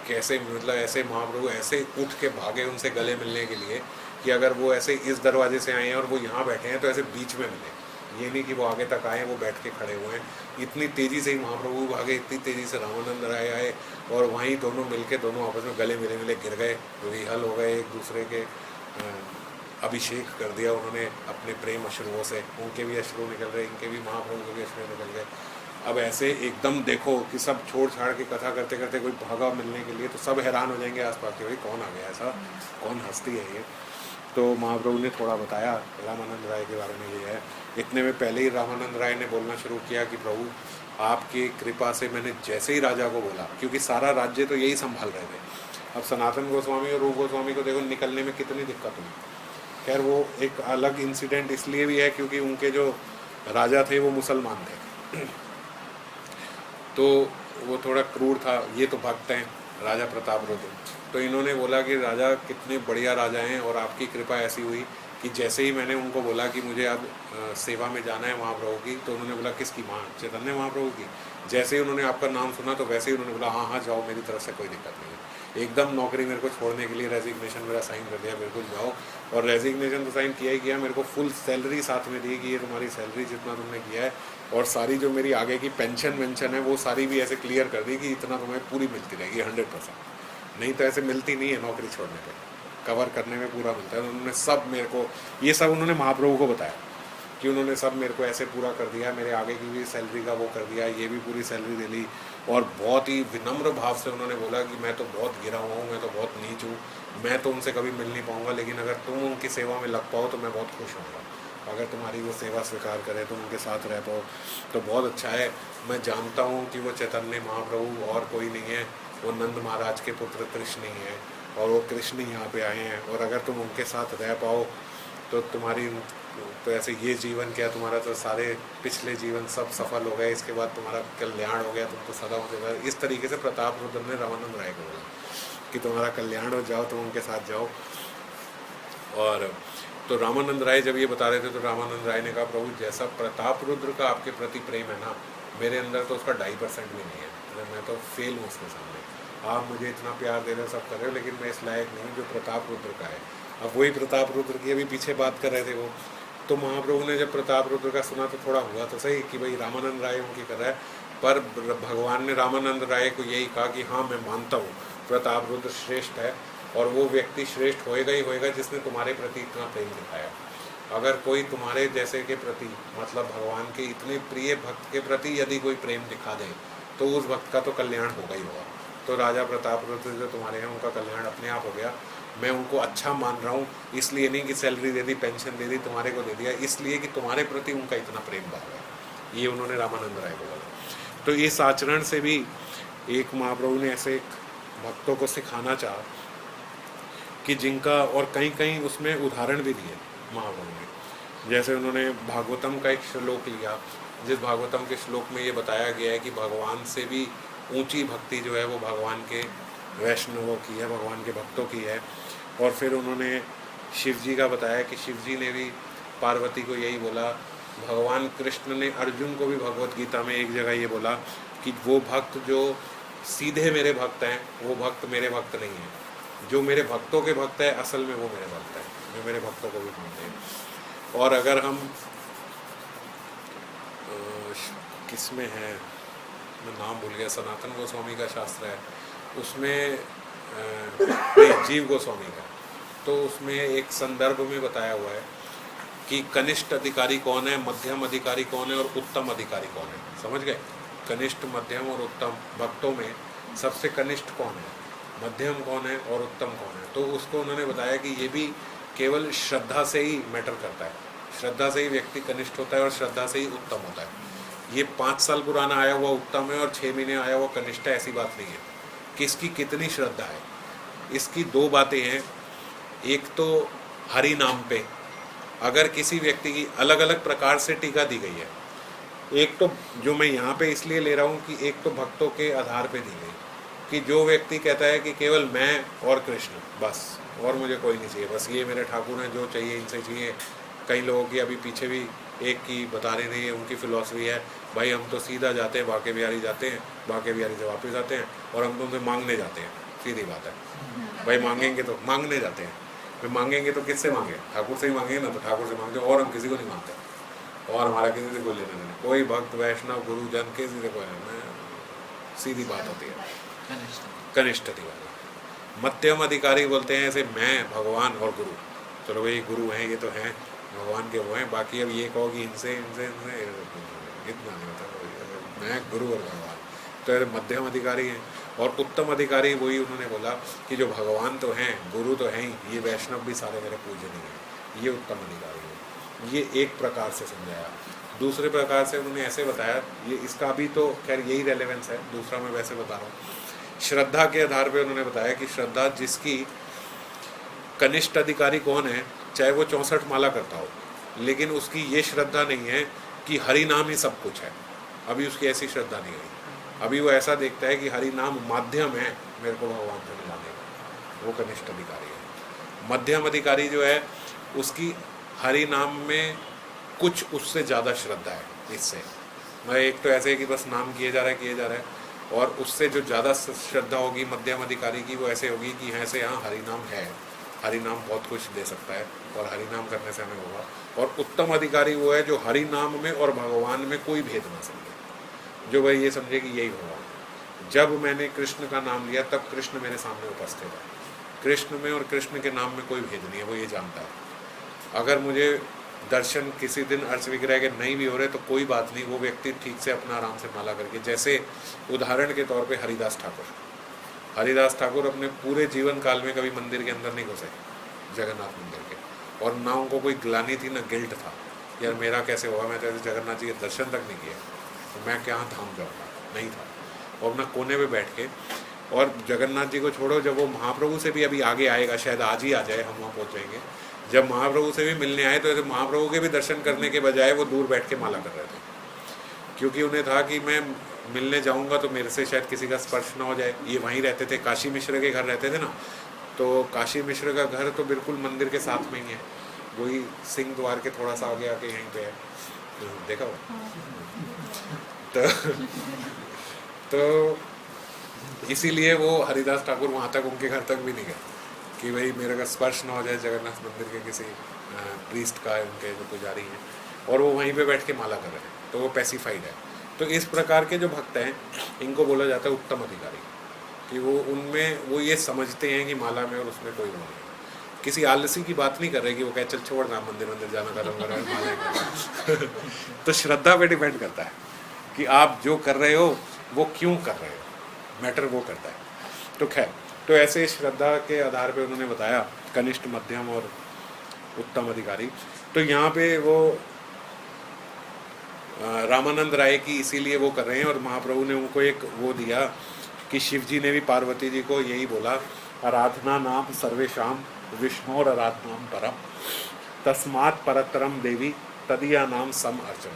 कैसे, मतलब ऐसे महाप्रभु ऐसे उठ के भागे उनसे गले मिलने के लिए कि अगर वो ऐसे इस दरवाजे से आए हैं और वो यहाँ बैठे हैं तो ऐसे बीच में मिले, ये नहीं कि वो आगे तक आए, वो बैठ के खड़े हुए हैं। इतनी तेज़ी से ही महाप्रभु भागे, इतनी तेज़ी से रामानंद राय आए और वहीं दोनों मिलके दोनों आपस में गले मिले गिर गए, विहल हो गए, एक दूसरे के अभिषेक कर दिया उन्होंने अपने प्रेम अश्रुओं से। उनके भी अश्रु निकल रहे, इनके भी, महाप्रभु के भी अश्रु निकल गए। अब ऐसे एकदम देखो कि सब छोड़ छाड़ के कथा करते करते कोई भागा मिलने के लिए, तो सब हैरान हो जाएंगे आसपास के, भाई कौन आ गया, ऐसा कौन हस्ती है ये। तो महाप्रभु ने थोड़ा बताया रामानंद राय के बारे में, ये है। इतने में पहले ही रामानंद राय ने बोलना शुरू किया कि प्रभु आपकी कृपा से मैंने जैसे ही राजा को बोला, क्योंकि सारा राज्य तो यही संभाल रहे थे। अब सनातन गोस्वामी और रूप गोस्वामी को देखो निकलने में कितनी दिक्कत हुई। खैर वो एक अलग इंसिडेंट इसलिए भी है क्योंकि उनके जो राजा थे वो मुसलमान थे तो वो थोड़ा क्रूर था। ये तो भक्त हैं राजा प्रताप रुद्र। तो इन्होंने बोला कि राजा कितने बढ़िया राजा हैं और आपकी कृपा ऐसी हुई कि जैसे ही मैंने उनको बोला कि मुझे अब सेवा में जाना है महाप्रभु की, तो उन्होंने बोला किसकी, माँ चैतन्य महाप्रभु की। जैसे ही उन्होंने आपका नाम सुना तो वैसे ही उन्होंने बोला हाँ हाँ जाओ, मेरी तरफ से कोई दिक्कत नहीं है। एकदम नौकरी मेरे को छोड़ने के लिए रेजिग्नेशन मेरा साइन कर दिया, बिल्कुल जाओ। और रेजिग्नेशन तो साइन किया ही किया, मेरे को फुल सैलरी साथ में दी कि ये तुम्हारी सैलरी जितना तुमने किया है, और सारी जो मेरी आगे की पेंशन वेंशन है वो सारी भी ऐसे क्लियर कर दी कि इतना तुम्हें पूरी मिलती रहेगी 100%। नहीं तो ऐसे मिलती नहीं है नौकरी छोड़ने पर, कवर करने में पूरा मिलता है। उन्होंने सब मेरे को ये सब उन्होंने महाप्रभु को बताया कि उन्होंने सब मेरे को ऐसे पूरा कर दिया, मेरे आगे की भी सैलरी का वो कर दिया, ये भी पूरी सैलरी दे ली। और बहुत ही विनम्र भाव से उन्होंने बोला कि मैं तो बहुत गिरा हुआ हूँ, मैं तो बहुत नीच हूँ, मैं तो उनसे कभी मिल नहीं पाऊँगा, लेकिन अगर तुम उनकी सेवा में लग पाओ तो मैं बहुत खुश होऊंगा। अगर तुम्हारी वो सेवा स्वीकार करे, तुम उनके साथ रह पाओ तो बहुत अच्छा है। मैं जानता हूँ कि वो चैतन्य महाप्रभु और कोई नहीं है, वो नंद महाराज के पुत्र कृष्ण ही हैं और वो कृष्ण ही यहाँ पे आए हैं। और अगर तुम उनके साथ रह पाओ तो तुम्हारी तो ऐसे ये जीवन क्या, तुम्हारा तो सारे पिछले जीवन सब सफल हो गए, इसके बाद तुम्हारा कल्याण हो गया, तुम तो सदा हो। इस तरीके से प्रताप रुद्र ने रामानंद राय को बोला कि तुम्हारा कल्याण हो, जाओ तुम उनके साथ जाओ। और तो रामानंद राय जब ये बता रहे थे तो रामानंद राय ने कहा, प्रभु जैसा प्रताप रुद्र का आपके प्रति प्रेम है ना, मेरे अंदर तो उसका 2.5% भी नहीं है। मैं तो फेल हूँ उसके सामने। आप मुझे इतना प्यार दे रहे हो, सब कर रहे हो, लेकिन मैं इस लायक नहीं हूँ जो प्रताप रुद्र का है। अब वही प्रताप रुद्र की अभी पीछे बात कर रहे थे वो, तो महाप्रभु ने जब प्रताप रुद्र का सुना तो थोड़ा हुआ तो सही कि भाई रामानंद राय उनकी कर रहा है, पर भगवान ने रामानंद राय को यही कहा कि हाँ मैं मानता हूँ प्रताप रुद्र श्रेष्ठ है, और वो व्यक्ति श्रेष्ठ होएगा ही होएगा जिसने तुम्हारे प्रति इतना प्रेम दिखाया। अगर कोई तुम्हारे जैसे के प्रति, मतलब भगवान के इतने प्रिय भक्त के प्रति यदि कोई प्रेम दिखा दे तो उस भक्त का तो कल्याण होगा ही होगा। तो राजा प्रताप रुद्र जो तुम्हारे हैं उनका कल्याण अपने आप हो गया। मैं उनको अच्छा मान रहा हूँ, इसलिए नहीं कि सैलरी दे दी, पेंशन दे दी, तुम्हारे को दे दिया, इसलिए कि तुम्हारे प्रति उनका इतना प्रेम बढ़ गया। ये उन्होंने रामानंद राय को बोला। तो इस आचरण से भी एक महाप्रभु ने ऐसे भक्तों को सिखाना चाहा कि जिनका, और कहीं कहीं उसमें उदाहरण भी दिए महाप्रभु ने। जैसे उन्होंने भागवतम का एक श्लोक लिया, जिस भागवतम के श्लोक में ये बताया गया है कि भगवान से भी ऊंची भक्ति जो है वो भगवान के वैष्णवों की है, भगवान के भक्तों की है। और फिर उन्होंने शिव जी का बताया कि शिव जी ने भी पार्वती को यही बोला। भगवान कृष्ण ने अर्जुन को भी भगवत गीता में एक जगह ये बोला कि वो भक्त जो सीधे मेरे भक्त हैं वो भक्त मेरे भक्त नहीं है, जो मेरे भक्तों के भक्त है असल में वो मेरे भक्त है, जो मेरे भक्तों को भी मानते हैं। और अगर हम किसमें है, मैं नाम भूल गया, सनातन गोस्वामी का शास्त्र है उसमें, जीव गोस्वामी का, तो उसमें एक संदर्भ में बताया हुआ है कि कनिष्ठ अधिकारी कौन है, मध्यम अधिकारी कौन है और उत्तम अधिकारी कौन है। समझ गए? कनिष्ठ, मध्यम और उत्तम भक्तों में सबसे कनिष्ठ कौन है, मध्यम कौन है और उत्तम कौन है। तो उसको उन्होंने बताया कि ये भी केवल श्रद्धा से ही मैटर करता है, श्रद्धा से ही व्यक्ति कनिष्ठ होता है और श्रद्धा से ही उत्तम होता है। ये 5 साल पुराना आया हुआ उत्तम है और 6 महीने आया हुआ कनिष्ठ है, ऐसी बात नहीं है। किसकी कितनी श्रद्धा है, इसकी 2 बातें हैं। एक तो हरि नाम पे अगर किसी व्यक्ति की अलग अलग प्रकार से टीका दी गई है, एक तो जो मैं यहाँ पे इसलिए ले रहा हूँ कि एक तो भक्तों के आधार पे दी गई कि जो व्यक्ति कहता है कि केवल मैं और कृष्ण बस, और मुझे कोई नहीं चाहिए, बस ये मेरे ठाकुर हैं, जो चाहिए इनसे चाहिए। कई लोगों की अभी पीछे भी एक की बता रहे थे, उनकी फिलॉसफी है भाई हम तो सीधा जाते हैं, बाके बिहारी जाते हैं, बाके बिहारी से वापस आते हैं, और हम तो उनसे मांगने जाते हैं। सीधी बात है भाई, मांगेंगे तो मांगने जाते हैं, फिर मांगेंगे तो किससे मांगे, ठाकुर से ही मांगेंगे ना, तो ठाकुर से मांगते, और हम किसी को नहीं मांगते, और हमारा किसी से कोई लेना नहीं, कोई भक्त वैष्णव गुरुजन किसी से कोई नहीं। सीधी बात होती है। कनिष्ठ अधिकारी, मध्यम अधिकारी बोलते हैं ऐसे मैं, भगवान और गुरु। चलो भाई गुरु हैं, ये तो हैं भगवान के वो हैं, बाकी अब ये कहो कि इनसे इनसे इनसे इतना नहीं होता, मैं गुरु और भगवान, तो मध्यम अधिकारी हैं। और उत्तम अधिकारी वही उन्होंने बोला कि जो भगवान तो हैं, गुरु तो हैं ही, ये वैष्णव भी सारे मेरे पूजनीय हैं, ये उत्तम अधिकारी है। ये एक प्रकार से समझाया। दूसरे प्रकार से उन्होंने ऐसे बताया, ये इसका भी तो खैर यही रेलेवेंस है, दूसरा मैं वैसे बता रहा हूँ। श्रद्धा के आधार पर उन्होंने बताया कि श्रद्धा जिसकी, कनिष्ठ अधिकारी कौन है, चाहे वो 64 माला करता हो, लेकिन उसकी ये श्रद्धा नहीं है कि हरि नाम ही सब कुछ है, अभी उसकी ऐसी श्रद्धा नहीं है। अभी वो ऐसा देखता है कि हरि नाम माध्यम है मेरे को भगवान से मिलाने का, वो कनिष्ठ अधिकारी है। मध्यम अधिकारी जो है उसकी हरि नाम में कुछ उससे ज़्यादा श्रद्धा है। इससे मैं एक तो ऐसे है कि बस नाम किए जा रहा है, और उससे जो ज़्यादा श्रद्धा होगी मध्यम अधिकारी की, वो ऐसे होगी कि ऐसे हाँ हरि नाम है, हरि नाम बहुत कुछ दे सकता है और हरि नाम करने से हमें होगा। और उत्तम अधिकारी वो है जो हरि नाम में और भगवान में कोई भेद ना समझे, जो भाई ये समझे कि यही भगवान। जब मैंने कृष्ण का नाम लिया तब कृष्ण मेरे सामने उपस्थित है, कृष्ण में और कृष्ण के नाम में कोई भेद नहीं है, वो ये जानता है। अगर मुझे दर्शन किसी दिन अर्च विग्रह के नहीं भी हो रहे तो कोई बात नहीं, वो व्यक्ति ठीक से अपना आराम से माला करके, जैसे उदाहरण के तौर पे हरिदास ठाकुर अपने पूरे जीवन काल में कभी मंदिर के अंदर नहीं घुसे, जगन्नाथ मंदिर के, और ना उनको कोई ग्लानि थी ना गिल्ट था, यार मेरा कैसे होगा, मैं तो ऐसे जगन्नाथ जी के दर्शन तक नहीं किया तो मैं क्या धाम जाऊँगा, नहीं था। और अपना कोने पे बैठ के, और जगन्नाथ जी को छोड़ो, जब वो महाप्रभु से भी अभी आगे आएगा, शायद आज ही आ जाए, हम वहाँ पहुँच जाएंगे, जब महाप्रभु से भी मिलने आए तो महाप्रभु के भी दर्शन करने के बजाय वो दूर बैठ के माला कर रहे थे, क्योंकि उन्हें था कि मैं मिलने जाऊंगा तो मेरे से शायद किसी का स्पर्श ना हो जाए। ये वहीं रहते थे, काशी मिश्र के घर रहते थे ना, तो काशी मिश्र का घर तो बिल्कुल मंदिर के साथ में ही है, वही सिंह द्वार के थोड़ा सा आगे आके यहीं पे है, देखा हो। तो तो इसीलिए वो हरिदास ठाकुर वहाँ तक, उनके घर तक भी नहीं गए कि भाई मेरे का स्पर्श ना हो जाए जगन्नाथ मंदिर के किसी प्रीस्ट का, उनके जो पुजारी हैं, और वो वहीं पे बैठ के माला कर रहे हैं, तो वो पैसिफाइड है। तो इस प्रकार के जो भक्त हैं इनको बोला जाता है उत्तम अधिकारी, कि वो उनमें वो ये समझते हैं कि माला में और उसमें कोई वो नहीं है। किसी आलसी की बात नहीं कर रहे कि वो कहे चल छोड़ ना मंदिर मंदिर जाना खत्म कर रहा है माला तो श्रद्धा पे डिपेंड करता है कि आप जो कर रहे हो वो क्यों कर रहे हो, मैटर वो करता है। तो खैर, तो ऐसे श्रद्धा के आधार पे उन्होंने बताया कनिष्ठ, मध्यम और उत्तम अधिकारी। तो यहाँ पे वो रामानंद राय की इसीलिए वो कर रहे हैं, और महाप्रभु ने उनको एक वो दिया कि शिव जी ने भी पार्वती जी को यही बोला, आराधना नाम सर्वेशाम विष्णुर आराधनाम परम तस्मात् परतरम देवी तदिया नाम सम अर्चन,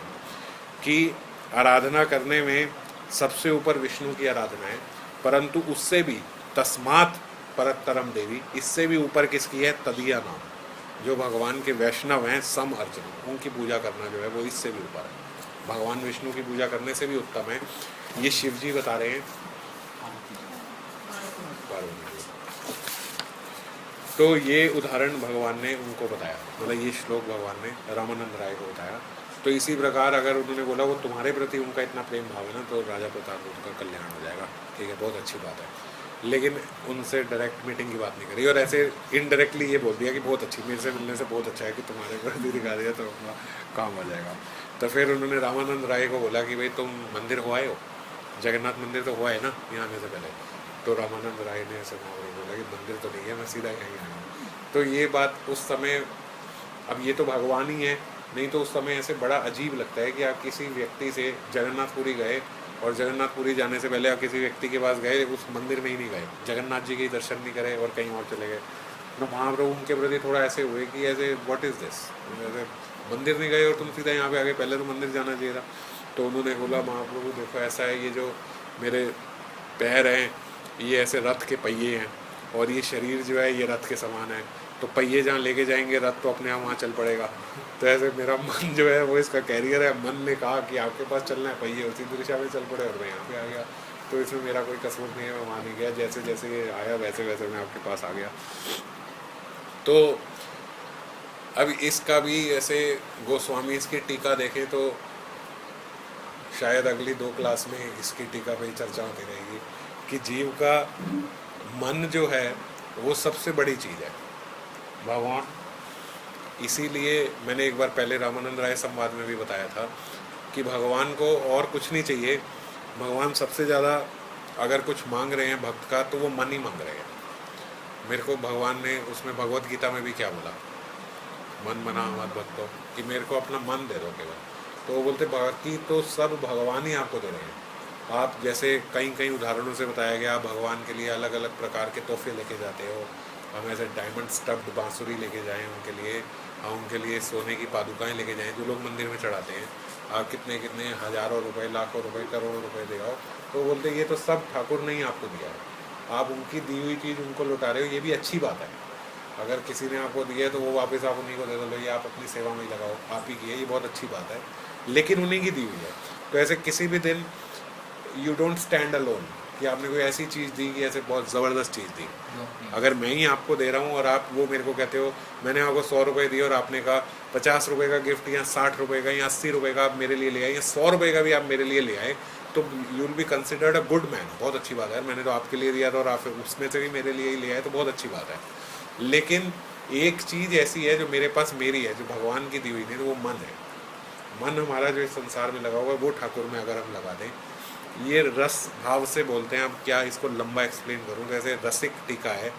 कि आराधना करने में सबसे ऊपर विष्णु की आराधना है, परंतु उससे भी तस्मात् परतरम देवी, इससे भी ऊपर किसकी है, तदिया नाम, जो भगवान के वैष्णव हैं, सम अर्चन, उनकी पूजा करना जो है वो इससे भी ऊपर है, भगवान विष्णु की पूजा करने से भी उत्तम है। ये शिव जी बता रहे हैं पार्वती जी। तो ये उदाहरण भगवान ने उनको बताया, मतलब ये श्लोक भगवान ने रामानंद राय को बताया। तो इसी प्रकार अगर उन्होंने बोला वो तुम्हारे प्रति उनका इतना प्रेम भाव है ना, तो राजा प्रताप उनका कल्याण हो जाएगा, ठीक है, बहुत अच्छी बात है। लेकिन उनसे डायरेक्ट मीटिंग की बात नहीं करी, और ऐसे इनडायरेक्टली ये बोल दिया कि बहुत अच्छी, मेरे से मिलने से बहुत अच्छा है कि तुम्हारे प्रति दिखा दिया तो अपना काम हो जाएगा। तो फिर उन्होंने रामानंद राय को बोला कि भाई तुम मंदिर हो आए हो, जगन्नाथ मंदिर तो हुआ है ना यहाँ आने से पहले। तो रामानंद राय ने ऐसे बोला कि मंदिर तो नहीं है, मैं सीधा यहीं आया हूँ। तो ये बात उस समय, अब ये तो भगवान ही है, नहीं तो उस समय ऐसे बड़ा अजीब लगता है कि आप किसी व्यक्ति से जगन्नाथपुरी गए, और जगन्नाथपुरी जाने से पहले आप किसी व्यक्ति के पास गए, उस मंदिर में ही नहीं गए, जगन्नाथ जी के दर्शन नहीं करे और कहीं और चले गए। तो महाप्रभु उनके प्रति थोड़ा ऐसे हुए कि ऐसे व्हाट इज़ दिस, ऐसे मंदिर नहीं गए और तुम सीधा यहाँ पे आ गए, पहले तो मंदिर जाना चाहिए था। तो उन्होंने बोला महाप्रभु देखो ऐसा है, ये जो मेरे पैर हैं ये ऐसे रथ के पहिए हैं, और ये शरीर जो है ये रथ के समान है, तो पहिए जहाँ लेके जाएंगे रथ तो अपने आप वहाँ चल पड़ेगा। तो ऐसे मेरा मन जो है वो इसका कैरियर है, मन ने कहा कि आपके पास चलना है, पहिए उसी दिशा में चल पड़े और मैं यहाँ पे आ गया। तो इसमें मेरा कोई कसूर नहीं है, मैं वहाँ नहीं गया, जैसे जैसे ये आया वैसे वैसे मैं आपके पास आ गया। तो अब इसका भी ऐसे गोस्वामी इसकी टीका देखें तो शायद अगली 2 क्लास में इसकी टीका पे ही चर्चा होती रहेगी कि जीव का मन जो है वो सबसे बड़ी चीज़ है, भगवान। इसीलिए मैंने एक बार पहले रामानंद राय संवाद में भी बताया था कि भगवान को और कुछ नहीं चाहिए, भगवान सबसे ज़्यादा अगर कुछ मांग रहे हैं भक्त का तो वो मन ही मांग रहे हैं। मेरे को भगवान ने उसमें भगवत गीता में भी क्या बोला, मन मना मत भक्तों, कि मेरे को अपना मन दे दो केवल। तो वो बोलते बाकी तो सब भगवान ही आपको दे रहे हैं। आप जैसे कई कई उदाहरणों से बताया गया, आप भगवान के लिए अलग अलग प्रकार के तोहफे लेके जाते हो, हम ऐसे डायमंड स्टफ्ड बांसुरी लेके जाएं उनके लिए, हम उनके लिए सोने की पादुकाएं लेके जाएं जो लोग मंदिर में चढ़ाते हैं, आप कितने कितने हज़ारों रुपए, लाखों रुपए, करोड़ों रुपए दे आओ। तो बोलते ये तो सब ठाकुर ने ही आपको दिया है, आप उनकी दी हुई चीज़ उनको लौटा रहे हो, ये भी अच्छी बात है। अगर किसी ने आपको दिया है तो वो वापस आप उन्हीं को दे दो, लो ये आप अपनी सेवा में ही लगाओ, आप ही की है, ये बहुत अच्छी बात है, लेकिन उन्हीं की दी हुई है। तो ऐसे किसी भी दिन यू डोंट स्टैंड अलोन कि आपने कोई ऐसी चीज़ दी कि ऐसे बहुत ज़बरदस्त चीज़ दी। अगर मैं ही आपको दे रहा हूँ और आप वो मेरे को कहते हो मैंने आपको 100 रुपये दिए और आपने कहा 50 रुपये का गिफ्ट या 60 रुपये का या 80 रुपये का आप मेरे लिए ले आए या 100 रुपये का भी आप मेरे लिए ले आए, तो you will be considered a good man. बहुत अच्छी बात है, मैंने तो आपके लिए दिया था और आप उसमें से भी मेरे लिए ही ले आए, तो बहुत अच्छी बात है। लेकिन एक चीज़ ऐसी है जो मेरे पास मेरी है, जो भगवान की दी हुई नहीं, तो वो मन है। मन हमारा जो इस संसार में लगा हुआ है वो ठाकुर में अगर हम लगा दें, ये रस भाव से बोलते हैं। अब क्या इसको लंबा एक्सप्लेन करूँ, तो ऐसे रसिक टीका है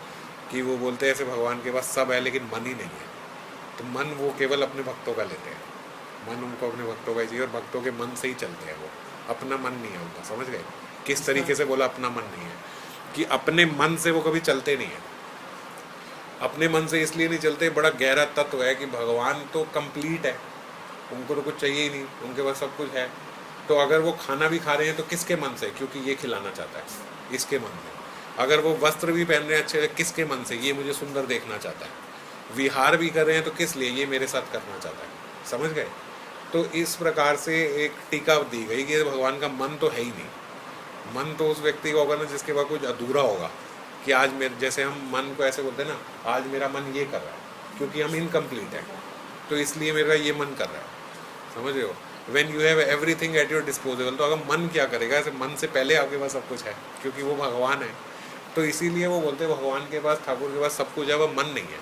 कि वो बोलते हैं ऐसे भगवान के पास सब है लेकिन मन ही नहीं है। तो मन वो केवल अपने भक्तों का लेते हैं, मन उनको अपने भक्तों का ही चाहिए और भक्तों के मन से ही चलते हैं, वो अपना मन नहीं है उनका। समझ गए किस तरीके से बोला अपना मन नहीं है, कि अपने मन से वो कभी चलते नहीं है। अपने मन से इसलिए नहीं चलते, बड़ा गहरा तत्व है कि भगवान तो कंप्लीट है, उनको तो कुछ चाहिए ही नहीं, उनके पास सब कुछ है। तो अगर वो खाना भी खा रहे हैं तो किसके मन से, क्योंकि ये खिलाना चाहता है, इसके मन में। अगर वो वस्त्र भी पहन रहे हैं अच्छे, किसके मन से? ये मुझे सुंदर देखना चाहता है। विहार भी कर रहे हैं तो किस लिए? ये मेरे साथ करना चाहता है। समझ गए? तो इस प्रकार से एक टीका दी गई कि भगवान का मन तो है ही नहीं। मन तो उस व्यक्ति का होगा ना जिसके पास कुछ अधूरा होगा, कि आज मेरे, जैसे हम मन को ऐसे बोलते हैं ना, आज मेरा मन ये कर रहा है, क्योंकि हम इनकम्प्लीट है, तो इसलिए मेरा ये मन कर रहा है। समझ रहे हो? When you have everything at your disposable, तो अगर मन क्या करेगा? ऐसे मन से पहले आपके पास सब कुछ है, क्योंकि वो भगवान है। तो इसीलिए वो बोलते हैं भगवान के पास, ठाकुर के पास सब कुछ है, वह मन नहीं है।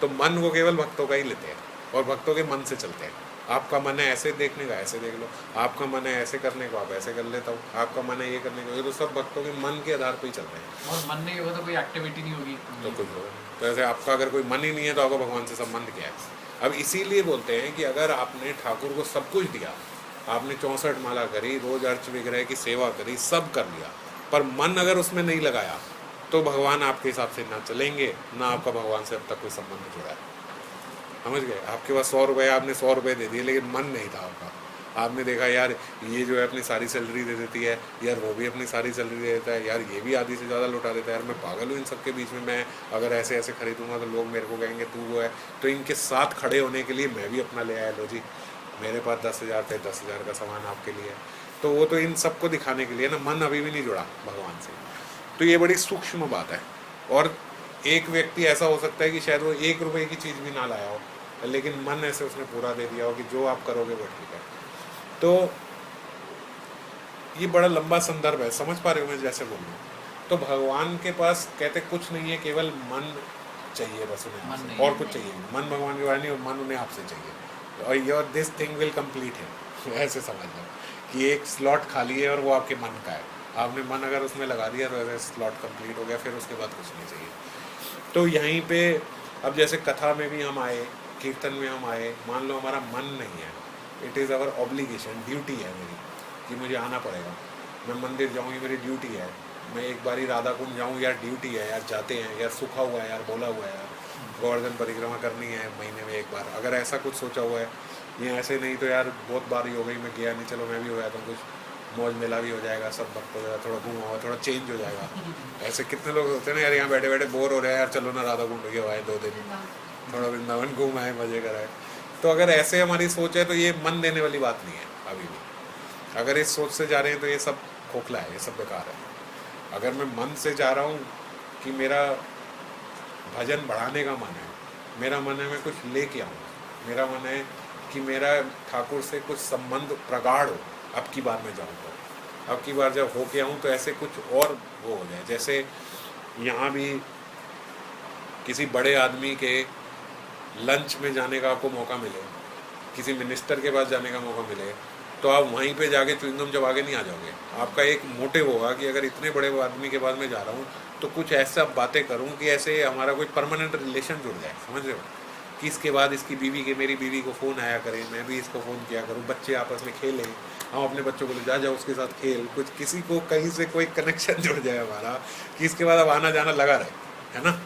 तो मन वो केवल भक्तों का ही लेते हैं, और भक्तों के मन से चलते हैं। आपका मन है ऐसे देखने का, ऐसे देख लो। आपका मन है ऐसे करने को, आप ऐसे कर लेता हूँ। आपका मन है ये करने को, ये तो सब भक्तों के मन के आधार पर ही चल रहे हैं। और मन नहीं होगा तो कोई एक्टिविटी नहीं होगी, तो कुछ होगा। तो ऐसे आपका अगर कोई मन ही नहीं है तो आपका भगवान से संबंध क्या है? अब इसीलिए बोलते हैं कि अगर आपने ठाकुर को सब कुछ दिया, आपने 64 माला करी, रोज अर्च विग्रह की सेवा करी, सब कर लिया, पर मन अगर उसमें नहीं लगाया, तो भगवान आपके हिसाब से ना चलेंगे, ना आपका भगवान से अब तक कोई संबंध जुड़ा है। समझ गए? आपके पास 100 रुपये, आपने 100 रुपये दे दिए, लेकिन मन नहीं था आपका। आपने देखा यार ये जो है अपनी सारी सैलरी दे देती है, यार वो भी अपनी सारी सैलरी दे देता है, यार ये भी आधी से ज़्यादा लौटा देता है, यार मैं पागल हूँ इन सबके बीच में। मैं अगर ऐसे ऐसे खरीदूंगा तो लोग मेरे को कहेंगे तू वो है। तो इनके साथ खड़े होने के लिए मैं भी अपना ले आया, लो जी मेरे पास 10,000 थे, 10,000 का सामान आपके लिए। तो वो तो इन सबको दिखाने के लिए ना, मन अभी भी नहीं जुड़ा भगवान से। तो ये बड़ी सूक्ष्म बात है। और एक व्यक्ति ऐसा हो सकता है कि शायद वो 1 रुपये की चीज़ भी ना लाया हो, लेकिन मन ऐसे उसने पूरा दे दिया हो कि जो आप करोगे वो ठीक है। तो ये बड़ा लंबा संदर्भ है, समझ पा रहे हो मैं जैसे बोल रहा हूँ? तो भगवान के पास कहते कुछ नहीं है, केवल मन चाहिए बस उन्हें, और कुछ चाहिए। मन भगवान के पास नहीं, और मन उन्हें आपसे चाहिए। और your this thing will complete है। ऐसे समझ लो कि एक स्लॉट खाली है और वो आपके मन का है। आपने मन अगर उसमें लगा दिया तो ऐसे स्लॉट कंप्लीट हो गया, फिर उसके बाद कुछ नहीं चाहिए। तो यहीं पे अब जैसे कथा में भी हम आए, कीर्तन में हम आए, मान लो हमारा मन नहीं है, it is our obligation, duty है मेरी कि मुझे आना पड़ेगा। मैं मंदिर जाऊँ, ये मेरी ड्यूटी है। मैं एक बारी राधा कुंड जाऊँ, यार ड्यूटी है यार, जाते हैं यार, सूखा हुआ है यार, बोला हुआ है यार, गोवर्धन परिक्रमा करनी है महीने में एक बार। अगर ऐसा कुछ सोचा हुआ है, ये ऐसे नहीं तो यार बहुत बारी हो गई मैं गया नहीं, चलो मैं भी हो जाता हूँ, कुछ मौज मेला भी हो जाएगा, सब भक्तों के साथ थोड़ा घूम हुआ, थोड़ा चेंज हो जाएगा। ऐसे कितने लोग होते हैं ना यार, यहाँ बैठे बैठे बोर हो रहे हैं यार, चलो ना राधा कुंड गए आए 2 दिन, थोड़ा वृंदावन घूम आए, मजे कराए। तो अगर ऐसे हमारी सोच है तो ये मन देने वाली बात नहीं है अभी भी। अगर इस सोच से जा रहे हैं तो ये सब खोखला है, ये सब बेकार है। अगर मैं मन से जा रहा हूँ कि मेरा भजन बढ़ाने का मन है, मेरा मन है मैं कुछ लेके आऊँ, मेरा मन है कि मेरा ठाकुर से कुछ संबंध प्रगाढ़ हो, अब की बार मैं जाऊँ तो अब की बार जब हो के आऊँ तो ऐसे कुछ और वो हो जाए। जैसे यहाँ भी किसी बड़े आदमी के लंच में जाने का आपको मौका मिले, किसी मिनिस्टर के पास जाने का मौका मिले, तो आप वहीं पे जाके च्युइंगम चबा के नहीं आ जाओगे। आपका एक मोटिव होगा कि अगर इतने बड़े आदमी के पास मैं जा रहा हूँ तो कुछ ऐसा बातें करूँ कि ऐसे हमारा कोई परमानेंट रिलेशन जुड़ जाए। समझ रहे हो? कि इसके बाद इसकी बीवी के, मेरी बीवी को फ़ोन आया करे, मैं भी इसको फ़ोन किया करूँ, बच्चे आपस में खेलें, हम अपने बच्चों को ले जा जाओ उसके साथ खेल, कुछ किसी को कहीं से कोई कनेक्शन जुड़ जाए हमारा, कि इसके बाद अब आना जाना लगा रहे, है ना?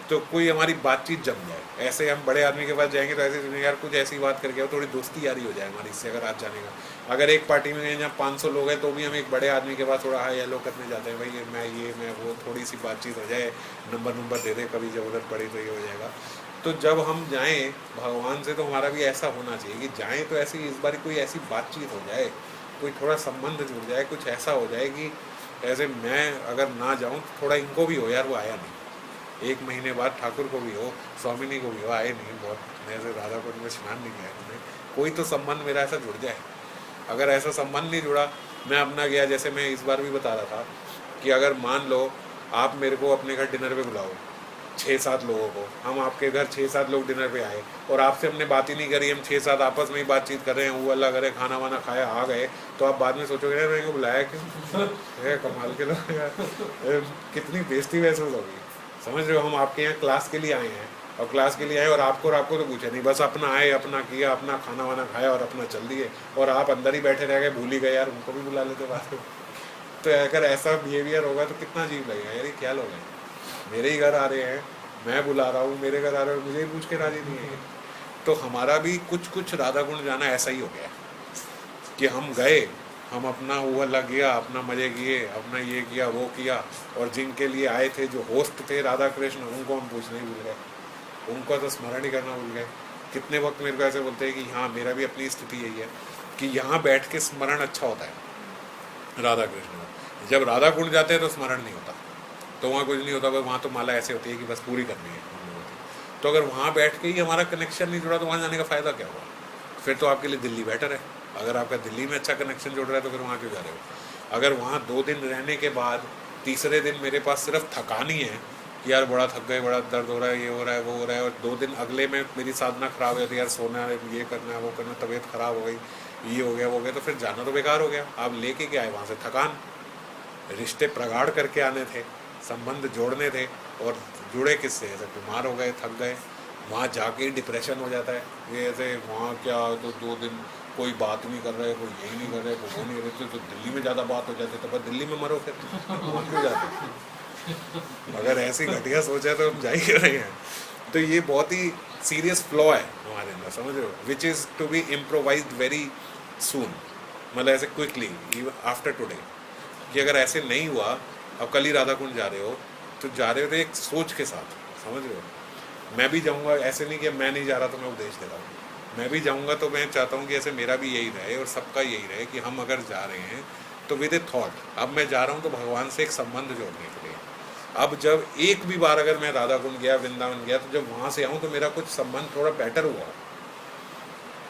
तो कोई हमारी बातचीत जम जाए। ऐसे हम बड़े आदमी के पास जाएंगे तो ऐसे यार कुछ ऐसी बात करके आओ, थोड़ी दोस्ती यारी हो जाए हमारी इससे। अगर आज जाने का, अगर एक पार्टी में जहाँ 500 लोग हैं तो भी हम एक बड़े आदमी के पास थोड़ा हाई हेलो करने जाते हैं, भाई मैं वो, थोड़ी सी बातचीत हो जाए, नंबर दे दे, कभी ज़रूरत पड़ी तो ये हो जाएगा। तो जब हम जाएँ भगवान से तो हमारा भी ऐसा होना चाहिए कि जाएँ तो ऐसी इस बार कोई ऐसी बातचीत हो जाए, कोई थोड़ा संबंध जुड़ जाए, कुछ ऐसा हो जाए कि ऐसे मैं अगर ना जाऊँ तो थोड़ा इनको भी हो यार वो आया नहीं, 1 महीने बाद ठाकुर को भी हो, स्वामिनी को भी हो, आए नहीं, बहुत मेरे राधा कुंड में स्नान नहीं किया उन्होंने, कोई तो संबंध मेरा ऐसा जुड़ जाए। अगर ऐसा संबंध नहीं जुड़ा, मैं अपना गया, जैसे मैं इस बार भी बता रहा था कि अगर मान लो आप मेरे को अपने घर डिनर पे बुलाओ 6-7 लोगों को, हम आपके घर 6-7 लोग डिनर पे आए और आपसे हमने बात ही नहीं करी, हम 6-7 आपस में ही बातचीत कर रहे हैं, वो अल्लाह करे, खाना वाना खाया आ गए, तो आप बाद में सोचोगे यार मैंने बुलाया क्यों? कमाल के लोग यार, कितनी बेइज्जती महसूस होगी। समझ रहे हो? हम आपके यहाँ क्लास के लिए आए हैं और क्लास के लिए आए और आपको तो पूछा नहीं, बस अपना आए, अपना किया, अपना खाना वाना खाया और अपना चल दिए, और आप अंदर ही बैठे रह गए, भूल ही गए यार उनको भी बुला लेते बात में। तो अगर ऐसा बिहेवियर होगा तो कितना अजीब लगेगा यार, ये क्या लोग हैं, मेरे ही घर आ रहे हैं, मैं बुला रहा हूँ, मेरे घर आ रहे हो, मुझे ही पूछ के राजी नहीं है। तो हमारा भी कुछ राधा कुंड जाना ऐसा ही हो गया कि हम गए हम अपना वो लग गया, अपना मज़े किए, अपना ये किया वो किया, और जिनके लिए आए थे जो होस्ट थे राधा कृष्ण, उनको हम पूछना ही भूल गए, उनको तो स्मरण ही करना भूल गए। कितने वक्त मेरे को ऐसे बोलते हैं कि हाँ मेरा भी अपनी स्थिति यही है कि यहाँ बैठ के स्मरण अच्छा होता है राधा कृष्ण का। जब राधा कुंड जाते हैं तो स्मरण नहीं होता, तो वहाँ कुछ नहीं होता, बस वहाँ तो माला ऐसे होती है कि बस पूरी करनी है हम लोगों की। तो अगर वहाँ बैठ के ही हमारा कनेक्शन नहीं जुड़ा तो वहाँ जाने का फ़ायदा क्या हुआ? फिर तो आपके लिए दिल्ली बेटर है। अगर आपका दिल्ली में अच्छा कनेक्शन जुड़ रहा है तो फिर वहाँ क्यों जा रहे हो? अगर वहाँ 2 दिन रहने के बाद तीसरे दिन मेरे पास सिर्फ थकान ही है कि यार बड़ा थक गए, बड़ा दर्द हो रहा है, ये हो रहा है, वो हो रहा है, और 2 दिन अगले में मेरी साधना खराब है, तो यार सोना है, ये करना है, वो करना, तबीयत खराब हो गई, ये हो गया वो हो गया, तो फिर जाना तो बेकार हो गया। आप लेके क्या आए वहाँ से? थकान। रिश्ते प्रगाढ़ करके आने थे, संबंध जोड़ने थे, और जुड़े किससे? ऐसे बीमार हो गए, थक गए, वहाँ जाके डिप्रेशन हो जाता है। ये ऐसे वहाँ क्या तो 2 दिन कोई बात नहीं कर रहे, कोई यही नहीं कर रहे, कोई वो नहीं कर रहे, तो दिल्ली में ज़्यादा बात हो जाती, तो बस दिल्ली में मरो, फिर वहाँ क्यों जाते? अगर ऐसी घटिया सोच है तो हम जा ही क्यों रहे हैं? तो ये बहुत ही सीरियस फ्लॉ है हमारे अंदर, समझ रहे हो, which is to be improvised very soon, मतलब ऐसे क्विकली आफ्टर टुडे, कि अगर ऐसे नहीं हुआ, अब कल ही राधा कुंड जा रहे हो तो जा रहे हो तो एक सोच के साथ, समझ रहे हो। मैं भी जाऊंगा, ऐसे नहीं कि मैं नहीं जा रहा तो मैं उपदेश दे रहा हूँ, मैं भी जाऊंगा तो मैं चाहता हूँ कि ऐसे मेरा भी यही रहे और सबका यही रहे कि हम अगर जा रहे हैं तो विद ए थॉट, अब मैं जा रहा हूँ तो भगवान से एक संबंध जोड़ने के लिए। अब जब एक भी बार अगर मैं राधा कुंड गया, वृंदावन गया, तो जब वहाँ से आऊँ तो मेरा कुछ संबंध थोड़ा बेटर हुआ।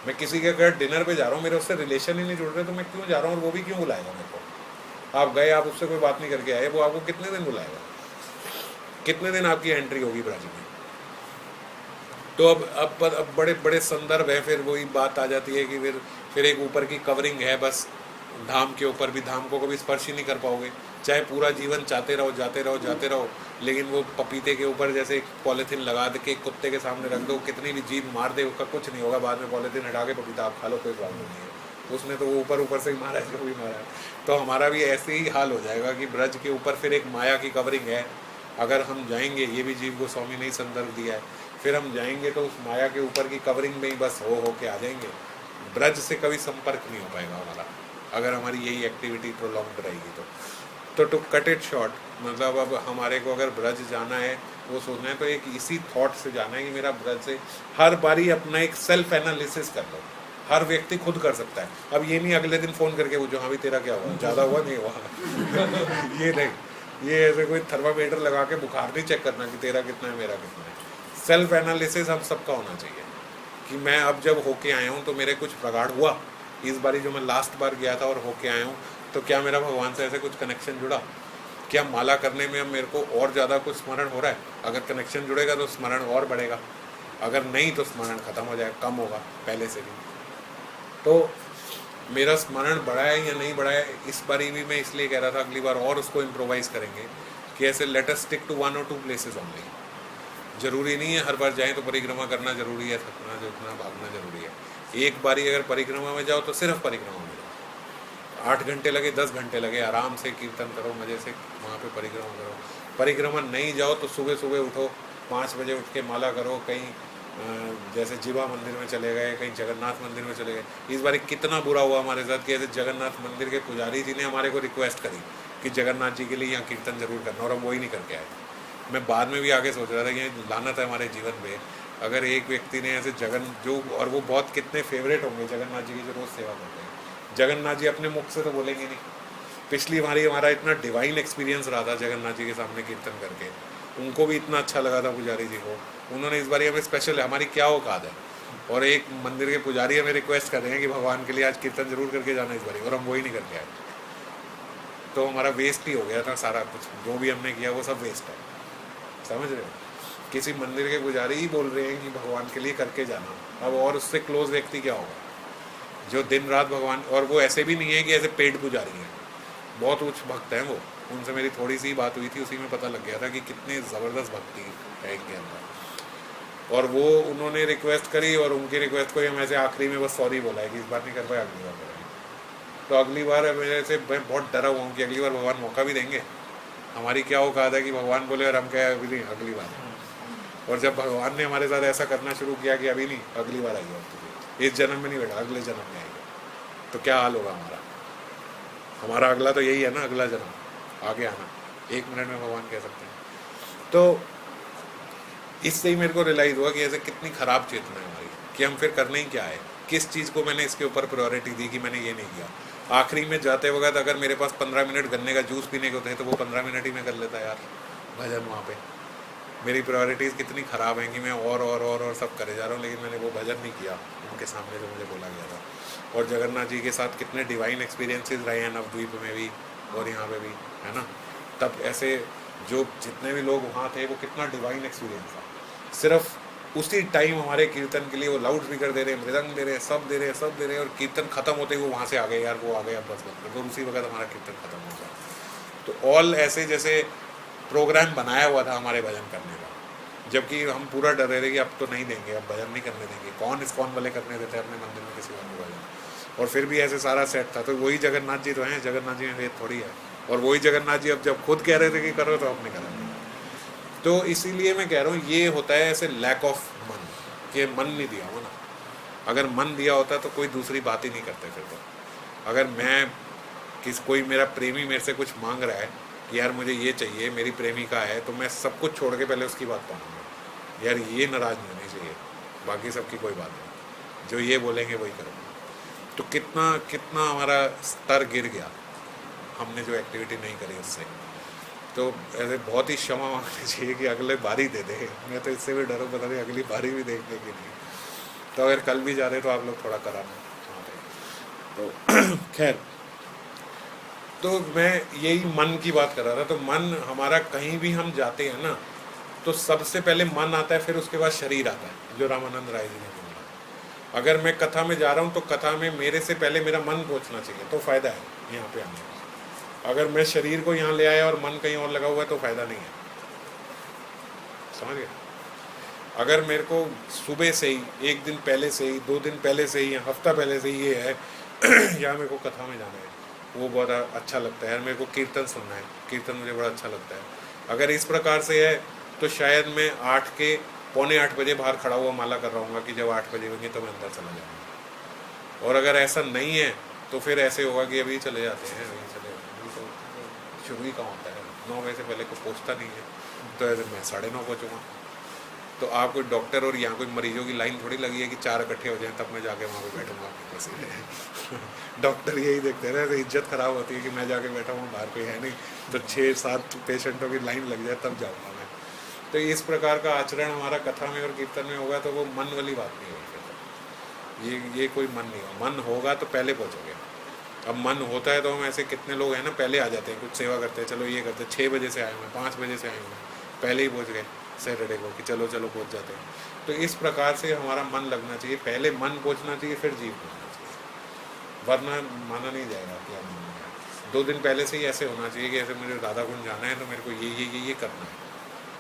मैं किसी के अगर डिनर पे जा रहा हूँ, मेरे उससे रिलेशन ही नहीं जुड़ रहे, तो मैं क्यों जा रहा हूँ और वो भी क्यों बुलाएगा मेरे को? आप गए, आप उससे कोई बात नहीं करके आए, वो आपको कितने दिन बुलाएगा? कितने दिन आपकी एंट्री होगी ब्रज में? तो अब बड़े बड़े संदर्भ है, फिर वही बात आ जाती है कि फिर एक ऊपर की कवरिंग है बस, धाम के ऊपर भी, धाम को कभी स्पर्श ही नहीं कर पाओगे, चाहे पूरा जीवन चाहते रहो, जाते रहो, जाते रहो, लेकिन वो पपीते के ऊपर जैसे एक पॉलीथीन लगा दे के कुत्ते के सामने रख दो, कितनी भी जीभ मार दे उसका कुछ नहीं होगा, बाद में पॉलीथीन हटा के पपीता आप खा लो, कोई प्रॉब्लम नहीं है, उसने तो वो ऊपर ऊपर से ही मारा है, जो भी मारा है। तो हमारा भी ऐसे ही हाल हो जाएगा कि ब्रज के ऊपर फिर एक माया की कवरिंग है। अगर हम जाएंगे, ये भी जीव गोस्वामी ने ही संदर्भ दिया है, फिर हम जाएंगे तो उस माया के ऊपर की कवरिंग में ही बस हो के आ जाएंगे, ब्रज से कभी संपर्क नहीं हो पाएगा हमारा, अगर हमारी यही एक्टिविटी प्रोलॉन्ग्ड रहेगी तो टू कट इट शॉर्ट, मतलब अब हमारे को अगर ब्रज जाना है, वो सोचना है तो एक इसी थॉट से जाना है कि मेरा ब्रज से, हर बारी अपना एक सेल्फ एनालिसिस कर लो, हर व्यक्ति खुद कर सकता है। अब ये नहीं अगले दिन फ़ोन करके पूछो हाँ भी तेरा क्या हुआ, ज़्यादा हुआ नहीं हुआ ये नहीं, ये ऐसे कोई थर्मामीटर लगा के बुखार नहीं चेक करना कि तेरा कितना है मेरा कितना है। सेल्फ एनालिसिस हम सबका होना चाहिए कि मैं अब जब होके आया हूँ तो मेरे कुछ प्रगाढ़ हुआ, इस बारी जो मैं लास्ट बार गया था और होके आया हूँ, तो क्या मेरा भगवान से ऐसे कुछ कनेक्शन जुड़ा? क्या माला करने में अब मेरे को और ज़्यादा कुछ स्मरण हो रहा है? अगर कनेक्शन जुड़ेगा तो स्मरण और बढ़ेगा, अगर नहीं तो स्मरण खत्म हो जाएगा, कम होगा पहले से भी। तो मेरा स्मरण बढ़ा है या नहीं बढ़ा है, इस बारी भी मैं इसलिए कह रहा था अगली बार और उसको इम्प्रोवाइज़ करेंगे कि ऐसे लेट अस स्टिक टू 1 और 2 प्लेसेस ओनली। ज़रूरी नहीं है हर बार जाएं तो परिक्रमा करना ज़रूरी है, थकना झुकना भागना ज़रूरी है। एक बारी अगर परिक्रमा में जाओ तो सिर्फ परिक्रमा में जाओ, 8 घंटे लगे 10 घंटे लगे, आराम से कीर्तन करो, मज़े से वहाँ पे परिक्रमा करो। परिक्रमा नहीं जाओ तो सुबह सुबह उठो, 5 बजे उठ के माला करो, कहीं जैसे जीवा मंदिर में चले गए, कहीं जगन्नाथ मंदिर में चले गए। इस बार कितना बुरा हुआ हमारे साथ कि ऐसे जगन्नाथ मंदिर के पुजारी जी ने हमारे को रिक्वेस्ट करी कि जगन्नाथ जी के लिए यहाँ कीर्तन जरूर करना, और हम वही नहीं करके आए। मैं बाद में भी आगे सोच रहा था कि लानत है हमारे जीवन में, अगर एक व्यक्ति ने ऐसे जो, और वो बहुत कितने फेवरेट होंगे जगन्नाथ जी की जो रोज़ सेवा करते हैं, जगन्नाथ जी अपने मुख से तो बोलेंगे नहीं। पिछली बारी हमारा इतना डिवाइन एक्सपीरियंस रहा था जगन्नाथ जी के सामने कीर्तन करके, उनको भी इतना अच्छा लगा था पुजारी जी को, उन्होंने इस बारी हमें स्पेशल, हमारी क्या औकात है, और एक मंदिर के पुजारी हमें रिक्वेस्ट कर रहे हैं कि भगवान के लिए आज कीर्तन जरूर करके जाना इस बारी, और हम वही नहीं करके आए। तो हमारा वेस्ट ही हो गया था सारा कुछ, जो भी हमने किया वो सब वेस्ट है, समझ रहे हो। किसी मंदिर के पुजारी ही बोल रहे हैं कि भगवान के लिए करके जाना, अब और उससे क्लोज व्यक्ति क्या होगा जो दिन रात भगवान, और वो ऐसे भी नहीं है कि ऐसे पेड पुजारी हैं, बहुत उच्च भक्त हैं वो, उनसे मेरी थोड़ी सी बात हुई थी, उसी में पता लग गया था कि कितने ज़बरदस्त भक्ति है इनके अंदर। और वो उन्होंने रिक्वेस्ट करी, और उनकी रिक्वेस्ट को ही हम ऐसे आखिरी में बस सॉरी बोला है कि इस बार नहीं कर पाए, अगली बार करेंगे। तो अगली बार मेरे से मैं बहुत डरा हुआ हूँ कि अगली बार भगवान मौका भी देंगे, हमारी क्या औकात है कि भगवान बोले और हम क्या अभी नहीं अगली बार। और जब भगवान ने हमारे साथ ऐसा करना शुरू किया कि अभी नहीं अगली बार आइए, इस जन्म में नहीं बेटा अगले जन्म में आएगा, तो क्या हाल होगा हमारा। हमारा अगला तो यही है ना, अगला जन्म, आगे आना, 1 मिनट में भगवान कह सकते हैं। तो इससे ही मेरे को रियलाइज़ हुआ कि ऐसे कितनी ख़राब चेतना है हमारी, कि हम फिर करने ही क्या है, किस चीज़ को मैंने इसके ऊपर प्रायोरिटी दी कि मैंने ये नहीं किया। आखिरी में जाते वक्त अगर मेरे पास 15 मिनट गन्ने का जूस पीने के होते हैं तो वो 15 मिनट ही मैं कर लेता यार भजन वहाँ पे। मेरी प्रायोरिटीज़ कितनी ख़राब हैं कि मैं और सब करे जा रहा हूँ, लेकिन मैंने वो भजन नहीं किया उनके सामने जो मुझे बोला गया था। और जगन्नाथ जी के साथ कितने डिवाइन एक्सपीरियंसेस रहे हैं नवद्वीप में भी और यहाँ पे भी, है ना। तब ऐसे जो जितने भी लोग वहाँ थे वो कितना डिवाइन एक्सपीरियंस था। सिर्फ उसी टाइम हमारे कीर्तन के लिए वो लाउड स्पीकर दे रहे हैं, मृदंग दे रहे हैं, सब दे रहे हैं, सब दे रहे हैं, और कीर्तन खत्म होते ही वो वहाँ से आ गए यार, वो आ गए अब बस बस, और उसी वक्त हमारा कीर्तन खत्म हो गया। तो ऑल ऐसे जैसे प्रोग्राम बनाया हुआ था हमारे भजन करने का, जबकि हम पूरा डर रहे थे कि अब तो नहीं देंगे, अब भजन नहीं करने देंगे, कौन इस्कॉन वाले करने देते हैं अपने मंदिर में किसी और को भजन। और फिर भी ऐसे सारा सेट था। तो वही जगन्नाथ जी तो हैं, जगन्नाथ जी में वेद थोड़ी है। और वही जगन्नाथ जी अब जब खुद कह रहे थे कि करो तो आपने करा। तो इसीलिए मैं कह रहा हूँ ये होता है ऐसे लैक ऑफ मन, कि मन नहीं दिया हो ना। अगर मन दिया होता तो कोई दूसरी बात ही नहीं करते फिर तो। अगर मैं कोई मेरा प्रेमी मेरे से कुछ मांग रहा है कि यार मुझे ये चाहिए, मेरी प्रेमिका है, तो मैं सब कुछ छोड़ के पहले उसकी बात मानूंगा। यार ये नाराज़ नहीं होनी चाहिए, बाकी सबकी कोई बात नहीं, जो ये बोलेंगे वही करूँगा। तो कितना कितना हमारा स्तर गिर गया हमने जो एक्टिविटी नहीं करी उससे। तो ऐसे बहुत ही क्षमा मांगनी चाहिए कि अगले बारी दे दे। मैं तो इससे भी डरो, पता नहीं अगली बारी भी देखने की नहीं। तो अगर कल भी जा रहे तो आप लोग थोड़ा कराना। तो खैर, तो मैं यही मन की बात कर रहा था। तो मन हमारा कहीं भी हम जाते हैं ना, तो सबसे पहले मन आता है, फिर उसके बाद शरीर आता है, जो रामानंद राय जी ने बोला। अगर मैं कथा में जा रहा हूँ तो कथा में मेरे से पहले मेरा मन पहुँचना चाहिए, तो फ़ायदा है यहाँ पे आने का। अगर मैं शरीर को यहाँ ले आया और मन कहीं और लगा हुआ है तो फ़ायदा नहीं है, समझ गए। अगर मेरे को सुबह से ही, 1 दिन पहले से ही, 2 दिन पहले से ही, या हफ्ता पहले से ही ये है यहाँ मेरे को कथा में जाना है, वो बहुत अच्छा लगता है यार, मेरे को कीर्तन सुनना है, कीर्तन मुझे बड़ा अच्छा लगता है। अगर इस प्रकार से है तो शायद मैं 8 के पौने 8 बजे बाहर खड़ा हुआ माला कर रहा हूँ कि जब 8 बजे होंगे तो मैं अंदर चला जाऊँगा। और अगर ऐसा नहीं है तो फिर ऐसे होगा कि अभी चले जाते हैं, अभी चले जाते हैं, तो शुरू ही कहाँ होता है, 9 बजे से पहले को पहुँचता नहीं है। तो ऐसे मैं 9:30 पहुँचूँगा। तो आप कोई डॉक्टर और यहाँ कोई मरीजों की लाइन थोड़ी लगी है कि 4 इकट्ठे हो जाएं तब मैं जाके वहाँ पे बैठूँगा अपने पसीने। डॉक्टर यही देखते हैं ना, इज्जत ख़राब होती है कि मैं जाके बैठा हूँ, बाहर कोई है नहीं, तो 6-7 पेशेंटों की लाइन लग जाए तब जाऊँगा मैं। तो इस प्रकार का आचरण हमारा कथा में और कीर्तन में होगा तो वो मन वाली बात नहीं होगी। ये कोई मन नहीं होगा। मन होगा तो पहले पहुँचोगे। अब मन होता है तो हम ऐसे कितने लोग हैं ना, पहले आ जाते हैं, कुछ सेवा करते हैं, चलो ये करते हैं, 6 बजे से आए हुए हैं, 5 बजे से आए हुए हैं, पहले ही पहुँच गए सैटरडे को कि चलो चलो पहुँच जाते हैं। तो इस प्रकार से हमारा मन लगना चाहिए, पहले मन पहुँचना चाहिए, फिर जीव पहुँचना चाहिए, वरना माना नहीं जाएगा क्या माना है। 2 दिन पहले से ही ऐसे होना चाहिए कि ऐसे मुझे राधा कुंड जाना है तो मेरे को ये करना है।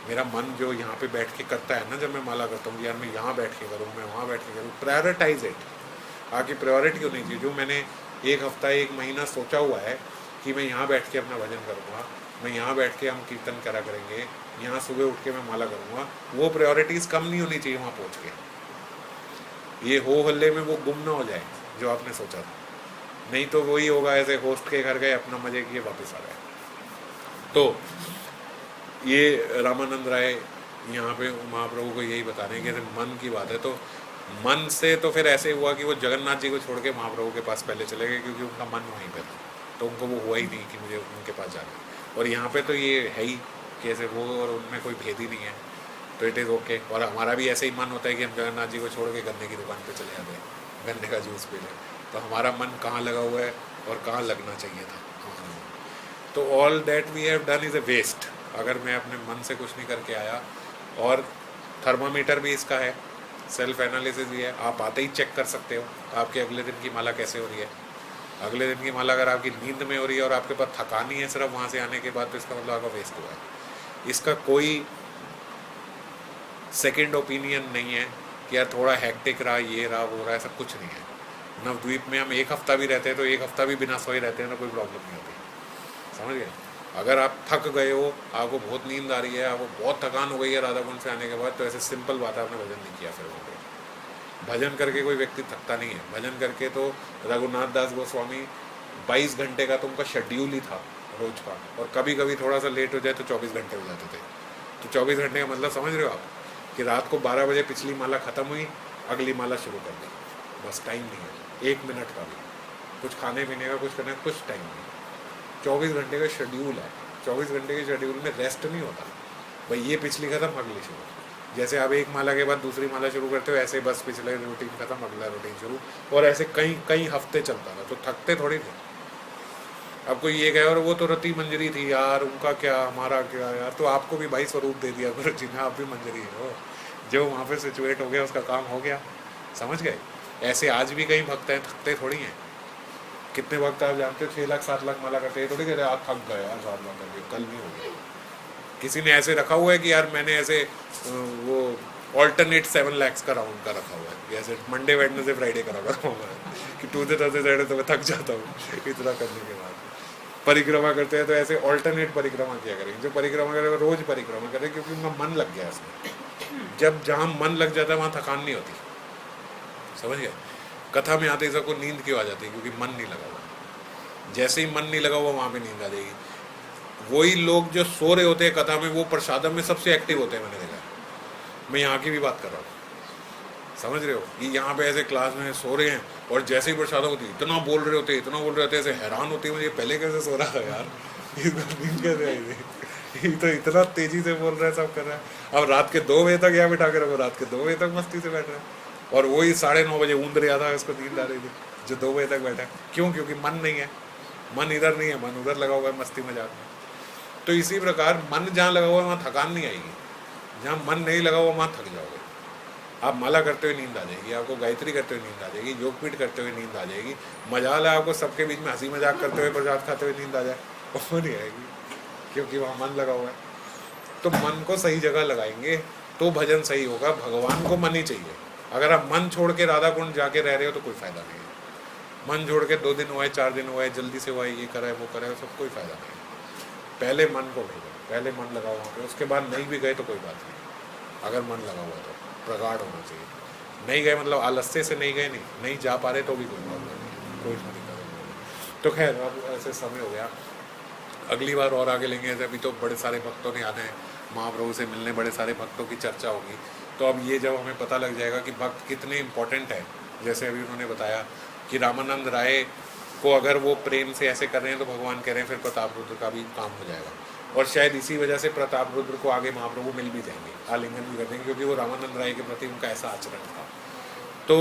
मेरा मन जो यहाँ पे बैठ के करता है ना, जब मैं माला करता हूँ यार मैं यहाँ बैठ के करूँ, मैं वहाँ बैठ के करूँ, प्रायोरिटाइज इट। आगे प्रायोरिटी होनी चाहिए। जो मैंने 1 हफ्ता 1 महीना सोचा हुआ है कि मैं यहाँ बैठ के अपना भजन करूँगा, मैं यहाँ बैठ के हम कीर्तन करा करेंगे, यहाँ सुबह उठ के मैं माला करूँगा, वो प्रायोरिटीज़ कम नहीं होनी चाहिए वहाँ पहुँच के। ये हो हल्ले में वो गुम ना हो जाए जो आपने सोचा था, नहीं तो वही होगा ऐसे होस्ट के घर गए, अपना मजे किए, वापस आ गए। तो ये रामानंद राय यहाँ पे महाप्रभु को यही बता रहे हैं कि मन की बात है। तो मन से तो फिर ऐसे हुआ कि वो जगन्नाथ जी को छोड़ के महाप्रभु के पास पहले चले गए, क्योंकि उनका मन वहीं पे था, तो उनको वो हुआ ही नहीं कि मुझे उनके पास जाना। और यहाँ पे तो ये है ही कि ऐसे वो और उनमें कोई भेद ही नहीं है, तो इट इज़ ओके। और हमारा भी ऐसे ही मन होता है कि हम जगन्नाथ जी को छोड़ के गन्ने की दुकान पर चले जाते हैं, गन्ने का जूस पी लें। तो हमारा मन कहाँ लगा हुआ है और कहाँ लगना चाहिए था। तो all that we have done is a waste, अगर मैं अपने मन से कुछ नहीं करके आया। और थर्मामीटर भी इसका है, सेल्फ एनालिसिस भी है, आप आते ही चेक कर सकते हो आपके अगले दिन की माला कैसे हो रही है। अगले दिन की माला अगर आपकी नींद में हो रही है और आपके पास थकान ही है सिर्फ वहाँ से आने के बाद, तो इसका मतलब आपका वेस्ट हुआ है। इसका कोई सेकंड ओपिनियन नहीं है कि यार थोड़ा हैक्टिक रहा, ये रहा, वो रहा, ऐसा कुछ नहीं है। नवद्वीप में हम 1 हफ्ता भी रहते हैं तो 1 हफ्ता भी बिना सोए रहते हैं तो कोई प्रॉब्लम नहीं होती, समझ गए। अगर आप थक गए हो, आपको बहुत नींद आ रही है, आपको बहुत थकान हो गई है राधा कुंड से आने के बाद, तो ऐसे सिंपल बात है आपने भजन नहीं किया। फिर वहाँ भजन करके कोई व्यक्ति थकता नहीं है। भजन करके तो रघुनाथ दास गोस्वामी 22 घंटे का तो उनका शेड्यूल ही था रोज का, और कभी कभी थोड़ा सा लेट हो जाए तो 24 घंटे हो जाते थे। तो 24 घंटे का मतलब समझ रहे हो आप, कि रात को 12 बजे पिछली माला ख़त्म हुई, अगली माला शुरू कर दी, बस टाइम नहीं है 1 मिनट का भी, कुछ खाने पीने का कुछ करने का कुछ टाइम नहीं। 24 घंटे का शेड्यूल है, 24 घंटे के शेड्यूल में रेस्ट नहीं होता भाई, ये पिछली ख़त्म अगली शुरू। जैसे आप एक माला के बाद दूसरी माला शुरू करते हो, ऐसे बस पिछले रूटीन ख़त्म अगला रूटीन शुरू, और ऐसे कई कई हफ्ते चलता था, तो थकते थोड़ी थे। अब कोई ये कहे और वो तो रति मंजरी थी यार, उनका क्या हमारा क्या यार, तो आपको भी भाई स्वरूप दे दिया गुरु जी ने, आप भी मंजरी हो, जो वहाँ पे सिचुएट हो गया उसका काम हो गया, समझ गए। ऐसे आज भी कई भक्त हैं, थकते थोड़ी हैं। कितने भक्त आप जानते हो 6 लाख 7 लाख माला करते हैं, थोड़ी कहते आप थक गए यार 7 लाख करके, कल नहीं हो गया। किसी ने ऐसे रखा हुआ है कि यार मैंने ऐसे वो ऑल्टरनेट 7 lakhs का राउंड का रखा हुआ है, जैसे मंडे वेडनेसडे फ्राइडे का रखा हुआ है कि ट्यूजडे थर्सडे फ्राइडे तो मैं थक जाता हूँ इतना करने के बाद। परिक्रमा करते हैं तो ऐसे ऑल्टरनेट परिक्रमा किया करेंगे, जो परिक्रमा करें वो रोज परिक्रमा करें, क्योंकि उनका मन लग गया इसमें। जब जहाँ मन लग जाता है वहाँ थकान नहीं होती, समझ गए। कथा में आते ही सबको नींद क्यों आ जाती है, क्योंकि मन नहीं लगा हुआ। जैसे ही मन नहीं लगा हुआ वहाँ पे नींद आ जाएगी। वही लोग जो सो रहे होते हैं कथा में, वो प्रसादम में सबसे एक्टिव होते हैं, मैंने देखा। मैं यहाँ की भी बात कर रहा हूँ, समझ रहे हो, कि यहाँ पे ऐसे क्लास में सो रहे हैं और जैसे ही प्रसादम होती है इतना बोल रहे होते, इतना बोल रहे होते, ऐसे हैरान होती है मुझे, पहले कैसे सो रहा है यार, इसको नींद कैसे आई थी, ये तो इतना तेजी से बोल रहा है, सब कर रहा है। अब रात के 2 बजे तक यहाँ बिठा के रखो, रात के 2 बजे तक मस्ती से बैठ रहा है, और वही 9:30 बजे ऊँद रहा था, उसको नींद आ रही थी, जो 2 बजे तक बैठा है। क्यों? क्योंकि मन नहीं है, मन इधर नहीं है, मन उधर लगा हुआ है मस्ती मजाक में। तो इसी प्रकार मन जहाँ लगा हुआ है वहाँ थकान नहीं आएगी, जहाँ मन नहीं लगा हुआ वहाँ थक जाओगे। आप माला करते हुए नींद आ जाएगी, आपको गायत्री करते हुए नींद आ जाएगी, योगपीठ करते हुए नींद आ जाएगी। मजाल है आपको सबके बीच में हंसी मजाक करते हुए प्रसाद खाते हुए नींद आ जाए, वो नहीं आएगी, क्योंकि वहाँ मन लगा हुआ है। तो मन को सही जगह लगाएंगे तो भजन सही होगा। भगवान को मन ही चाहिए। अगर आप मन छोड़ के राधा कुंड जाके रह रहे हो तो कोई फ़ायदा नहीं है। मन छोड़ के 2 दिन हुआ है, 4 दिन हुआ है, जल्दी से हुआ है, ये करा है वो करा है, सब कोई फ़ायदा नहीं है। पहले मन को भेजो, पहले मन लगाओ वहाँ पे, उसके बाद नहीं भी गए तो कोई बात नहीं। अगर मन लगा हुआ तो प्रगाढ़ होना चाहिए। नहीं गए मतलब आलस्य से नहीं गए, नहीं जा पा रहे तो भी कोई प्रॉब्लम नहीं, कोई दिक्कत नहीं। तो खैर अब ऐसे समय हो गया, अगली बार और आगे लेंगे। अभी तो बड़े सारे भक्तों ने आना है, महाप्रभु से मिलने बड़े सारे भक्तों की चर्चा होगी। तो अब ये जब हमें पता लग जाएगा कि भक्त कितने इम्पोर्टेंट है, जैसे अभी उन्होंने बताया कि रामानंद राय को अगर वो प्रेम से ऐसे कर रहे हैं तो भगवान कह रहे हैं फिर प्रताप रुद्र का भी काम हो जाएगा। और शायद इसी वजह से प्रताप रुद्र को आगे महाप्रभु मिल भी जाएंगे, आलिंगन भी कर देंगे, क्योंकि वो रामानंद राय के प्रति उनका ऐसा आचरण था। तो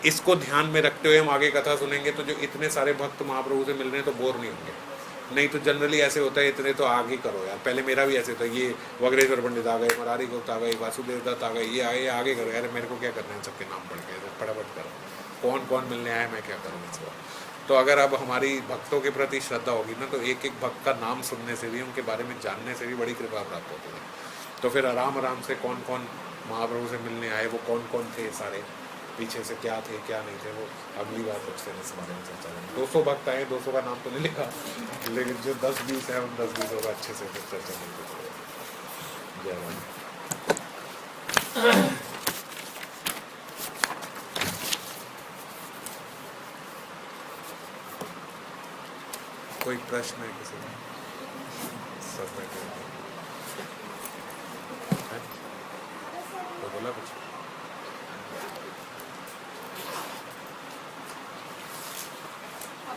इसको ध्यान में रखते हुए हम आगे कथा सुनेंगे, तो जो इतने सारे भक्त महाप्रभु से मिल रहे हैं तो बोर नहीं होंगे। नहीं तो जनरली ऐसे होता है, इतने तो आगे करो यार, पहले मेरा भी ऐसे था, ये वग्रेश्वर पंडित आ गए, मरारी गुप्त आ गए, वासुदेव दत्त आ गए, ये आए, आगे करो यार, मेरे को क्या करना है सबके नाम पढ़ के, फटाफट करो, कौन कौन मिलने आया, मैं क्या करूँ इसको। तो अगर अब हमारी भक्तों के प्रति श्रद्धा होगी ना, तो एक एक भक्त का नाम सुनने से भी, उनके बारे में जानने से भी बड़ी कृपा प्राप्त होती है। तो फिर आराम आराम से कौन कौन महाप्रभु से मिलने आए, वो कौन कौन थे, सारे पीछे से क्या थे क्या नहीं थे, वो अगली बार पूछते हैं, इस बारे में चर्चा करेंगे। 200 भक्त आए, 200 का नाम तो नहीं लिखा, लेकिन जो 10-20 है उन 10-20 का अच्छे से फिर चर्चा करेंगे। जय राम। कोई प्रश्न है किसी का? सब बैठे हैं? तो बोला कुछ?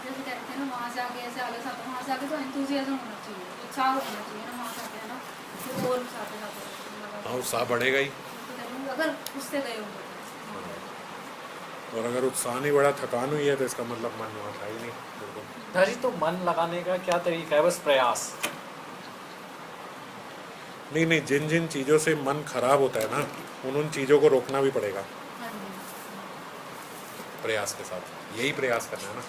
जैसे कहते हैं ना, वहाँ से आगे ऐसे आगे साथ, वहाँ से आगे तो एंथुसियाज्म होना चाहिए, उत्साह होना चाहिए ना, वहाँ से आते हैं ना, तो और साथ साथ हाँ, उत्साह बढ़ेगा ही। अगर उससे गए होंगे। और अगर उत्साह नहीं बढ़ा, थकान हुई है, तो इसका मतलब मन वहाँ था ही नहीं। बिल्कुल जी, तो मन लगाने का क्या तरीका है? बस प्रयास। नहीं, जिन जिन चीज़ों से मन खराब होता है ना, उन चीज़ों को रोकना भी पड़ेगा प्रयास के साथ। यही प्रयास करना है ना,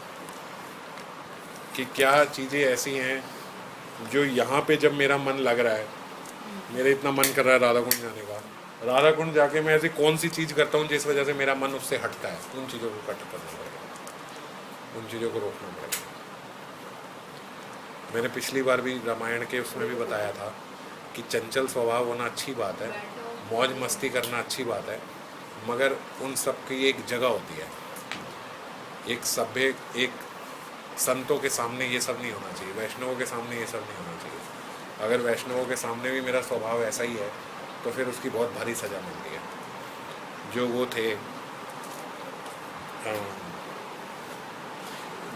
कि क्या चीज़ें ऐसी हैं जो यहाँ पे जब मेरा मन लग रहा है, मेरा इतना मन कर रहा है राधा कुंड जाने का, राधा कुंड जाके मैं ऐसी कौन सी चीज़ करता हूँ जिस वजह से मेरा मन उससे हटता है, उन चीज़ों को कट करना पड़ेगा, उन चीज़ों को रोकना पड़ेगा। मैंने पिछली बार भी रामायण के उसमें भी बताया था कि चंचल स्वभाव होना अच्छी बात है, मौज मस्ती करना अच्छी बात है, मगर उन सब की एक जगह होती है, एक सभ्य, एक संतों के सामने ये सब नहीं होना चाहिए, वैष्णवों के सामने ये सब नहीं होना चाहिए। अगर वैष्णवों के सामने भी मेरा स्वभाव ऐसा ही है तो फिर उसकी बहुत भारी सज़ा मिलती है। जो वो थे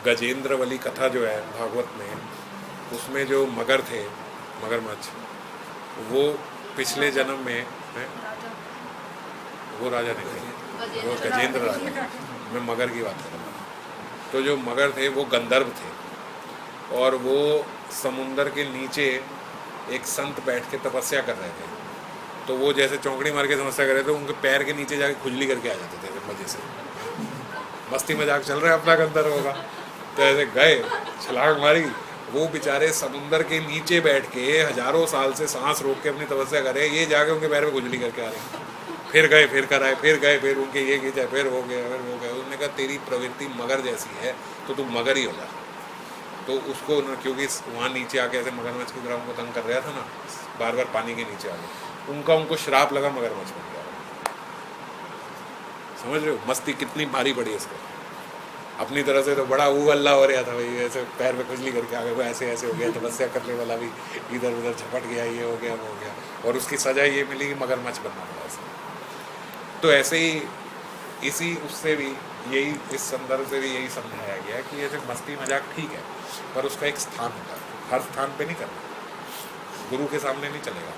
गजेंद्र वाली कथा जो है भागवत में, उसमें जो मगर थे, मगरमच्छ, वो पिछले जन्म में हैं, वो राजा नहीं थे, वो गजेंद्र राजा, मैं मगर की बात कर रहा हूँ। तो जो मगर थे वो गंधर्व थे और वो समुंदर के नीचे एक संत बैठ के तपस्या कर रहे थे। तो वो जैसे चौंकड़ी मार के तपस्या कर रहे थे, उनके पैर के नीचे जाके खुजली करके आ जाते थे मजे से। मस्ती मजाक चल रहा है अपना गंधर्व होगा, तो ऐसे गए, छलांग मारी, वो बेचारे समुंदर के नीचे बैठ के हजारों साल से सांस रोक के अपनी तपस्या कर रहे हैं, ये जाके उनके पैर में खुजली करके आ रहे हैं। फिर गए, फिर कराए, फिर गए, फिर उनके ये खींचा, फिर हो गया, फिर हो गया। उन्होंने कहा तेरी प्रवृत्ति मगर जैसी है तो तू मगर ही हो जा। तो उसको क्योंकि वहाँ नीचे आके ऐसे मगरमच्छ की तरह उनको तंग कर रहा था ना, बार बार पानी के नीचे आके, उनको श्राप लगा, मगरमच्छ बन गया। समझ रहे हो मस्ती कितनी भारी पड़ी इसको। अपनी तरह से तो बड़ा अल्लाह हो रहा था भाई, ऐसे पैर में खुजली करके आ गए, वो ऐसे ऐसे हो गया, तपस्या करने वाला भी इधर उधर झपट गया, ये हो गया, वो हो गया, और उसकी सजा ये मिली कि मगरमच्छ बनना पड़ा उसे। तो ऐसे ही इसी उससे भी यही, इस संदर्भ से भी यही समझाया गया कि ये जो मस्ती मजाक ठीक है, पर उसका एक स्थान होता है, हर स्थान पे नहीं करना। गुरु के सामने नहीं चलेगा,